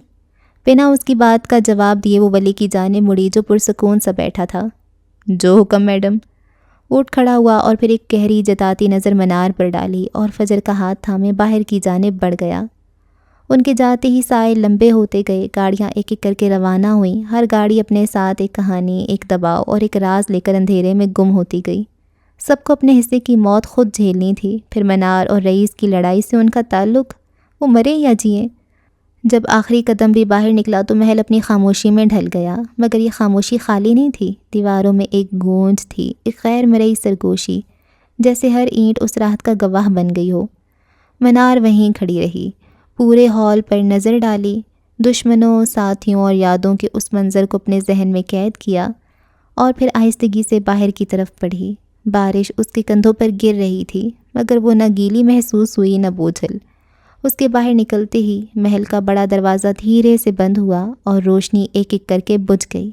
بنا اس کی بات کا جواب دیے وہ ولی کی جانب مڑی جو پرسکون سا بیٹھا تھا۔ جو حکم میڈم۔ اٹھ کھڑا ہوا اور پھر ایک گہری جتاتی نظر منار پر ڈالی اور فجر کا ہاتھ تھامے باہر کی جانب بڑھ گیا۔ ان کے جاتے ہی سائے لمبے ہوتے گئے، گاڑیاں ایک ایک کر کے روانہ ہوئیں، ہر گاڑی اپنے ساتھ ایک کہانی، ایک دباؤ اور ایک راز لے کر اندھیرے میں گم ہوتی گئی۔ سب کو اپنے حصے کی موت خود جھیلنی تھی۔ پھر منار اور رئیس کی لڑائی سے ان کا تعلق، وہ مرے یا جئیں؟ جب آخری قدم بھی باہر نکلا تو محل اپنی خاموشی میں ڈھل گیا، مگر یہ خاموشی خالی نہیں تھی، دیواروں میں ایک گونج تھی، ایک غیر مرئی سرگوشی، جیسے ہر اینٹ اس رات کا گواہ بن گئی ہو۔ منار وہیں کھڑی رہی، پورے ہال پر نظر ڈالی، دشمنوں، ساتھیوں اور یادوں کے اس منظر کو اپنے ذہن میں قید کیا، اور پھر آہستگی سے باہر کی طرف بڑھی۔ بارش اس کے کندھوں پر گر رہی تھی، مگر وہ نہ گیلی محسوس ہوئی نہ بوجھل۔ اس کے باہر نکلتے ہی محل کا بڑا دروازہ دھیرے سے بند ہوا اور روشنی ایک ایک کر کے بجھ گئی۔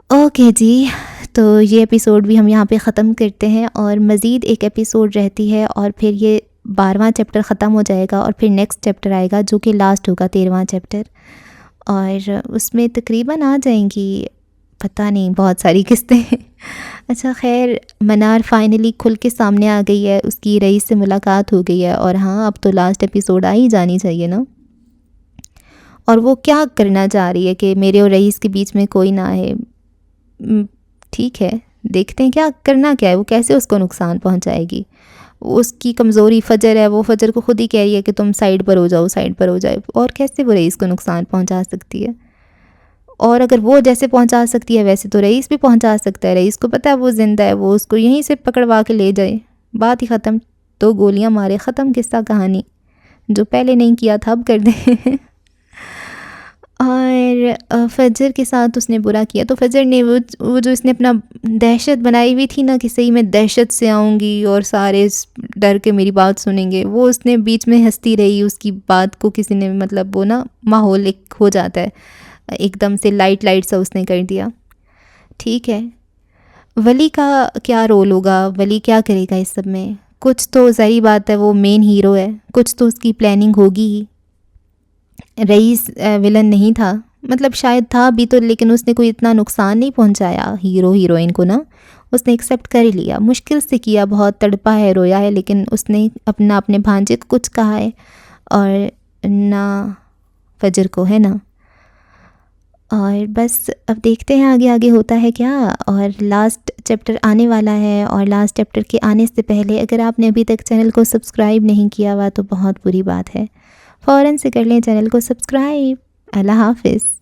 اوکے جی، تو یہ ایپیسوڈ بھی ہم یہاں پہ ختم کرتے ہیں، اور مزید ایک ایپیسوڈ رہتی ہے اور پھر یہ 12واں چیپٹر ختم ہو جائے گا اور پھر نیکسٹ چیپٹر آئے گا جو کہ لاسٹ ہوگا 13واں چیپٹر، اور اس میں تقریباً آ جائیں گی پتہ نہیں بہت ساری قسطیں۔ اچھا خیر، منار فائنلی کھل کے سامنے آ گئی ہے، اس کی رئیس سے ملاقات ہو گئی ہے، اور ہاں اب تو لاسٹ ایپیسوڈ آ ہی جانی چاہیے نا۔ اور وہ کیا کرنا چاہ رہی ہے کہ میرے اور رئیس کے بیچ میں کوئی نہ ہے۔ ٹھیک ہے، دیکھتے ہیں کیا کرنا کیا ہے، وہ کیسے اس کو نقصان پہنچائے گی۔ اس کی کمزوری فجر ہے، وہ فجر کو خود ہی کہہ رہی ہے کہ تم سائیڈ پر ہو جاؤ، سائیڈ پر ہو جائے، اور کیسے وہ رئیس کو نقصان پہنچا سکتی ہے؟ اور اگر وہ جیسے پہنچا سکتی ہے ویسے تو رئیس بھی پہنچا سکتا ہے، رئیس کو پتہ ہے وہ زندہ ہے، وہ اس کو یہیں سے پکڑوا کے لے جائے، بات ہی ختم، 2 گولیاں مارے، ختم قصہ کہانی، جو پہلے نہیں کیا تھا اب کر دیں۔ اور فجر کے ساتھ اس نے برا کیا تو فجر نے وہ جو اس نے اپنا دہشت بنائی ہوئی تھی نا کہ صحیح میں دہشت سے آؤں گی اور سارے ڈر کے میری بات سنیں گے، وہ اس نے بیچ میں ہنستی رہی، اس کی بات کو کسی نے مطلب وہ نا ماحول ایک ہو جاتا ہے، ایک دم سے لائٹ سا اس نے کر دیا۔ ٹھیک ہے، ولی کا کیا رول ہوگا، ولی کیا کرے گا اس سب میں؟ کچھ تو ظاہری بات ہے وہ مین ہیرو ہے، کچھ تو اس کی پلاننگ ہوگی ہی۔ رئیس ولن نہیں تھا، مطلب شاید تھا بھی تو، لیکن اس نے کوئی اتنا نقصان نہیں پہنچایا ہیرو ہیروئن کو نا، اس نے ایکسیپٹ کر ہی لیا، مشکل سے کیا، بہت تڑپا ہے، رویا ہے، لیکن اس نے اپنے بھانجے کو کچھ کہا ہے اور نہ فجر کو، ہے نا۔ اور بس اب دیکھتے ہیں آگے آگے ہوتا ہے کیا، اور لاسٹ چیپٹر آنے والا ہے، اور لاسٹ چیپٹر کے آنے سے پہلے اگر آپ نے ابھی تک چینل کو سبسکرائب نہیں کیا ہوا تو بہت بری بات ہے، فوراً سے کر لیں چینل کو سبسکرائب۔ اللہ حافظ۔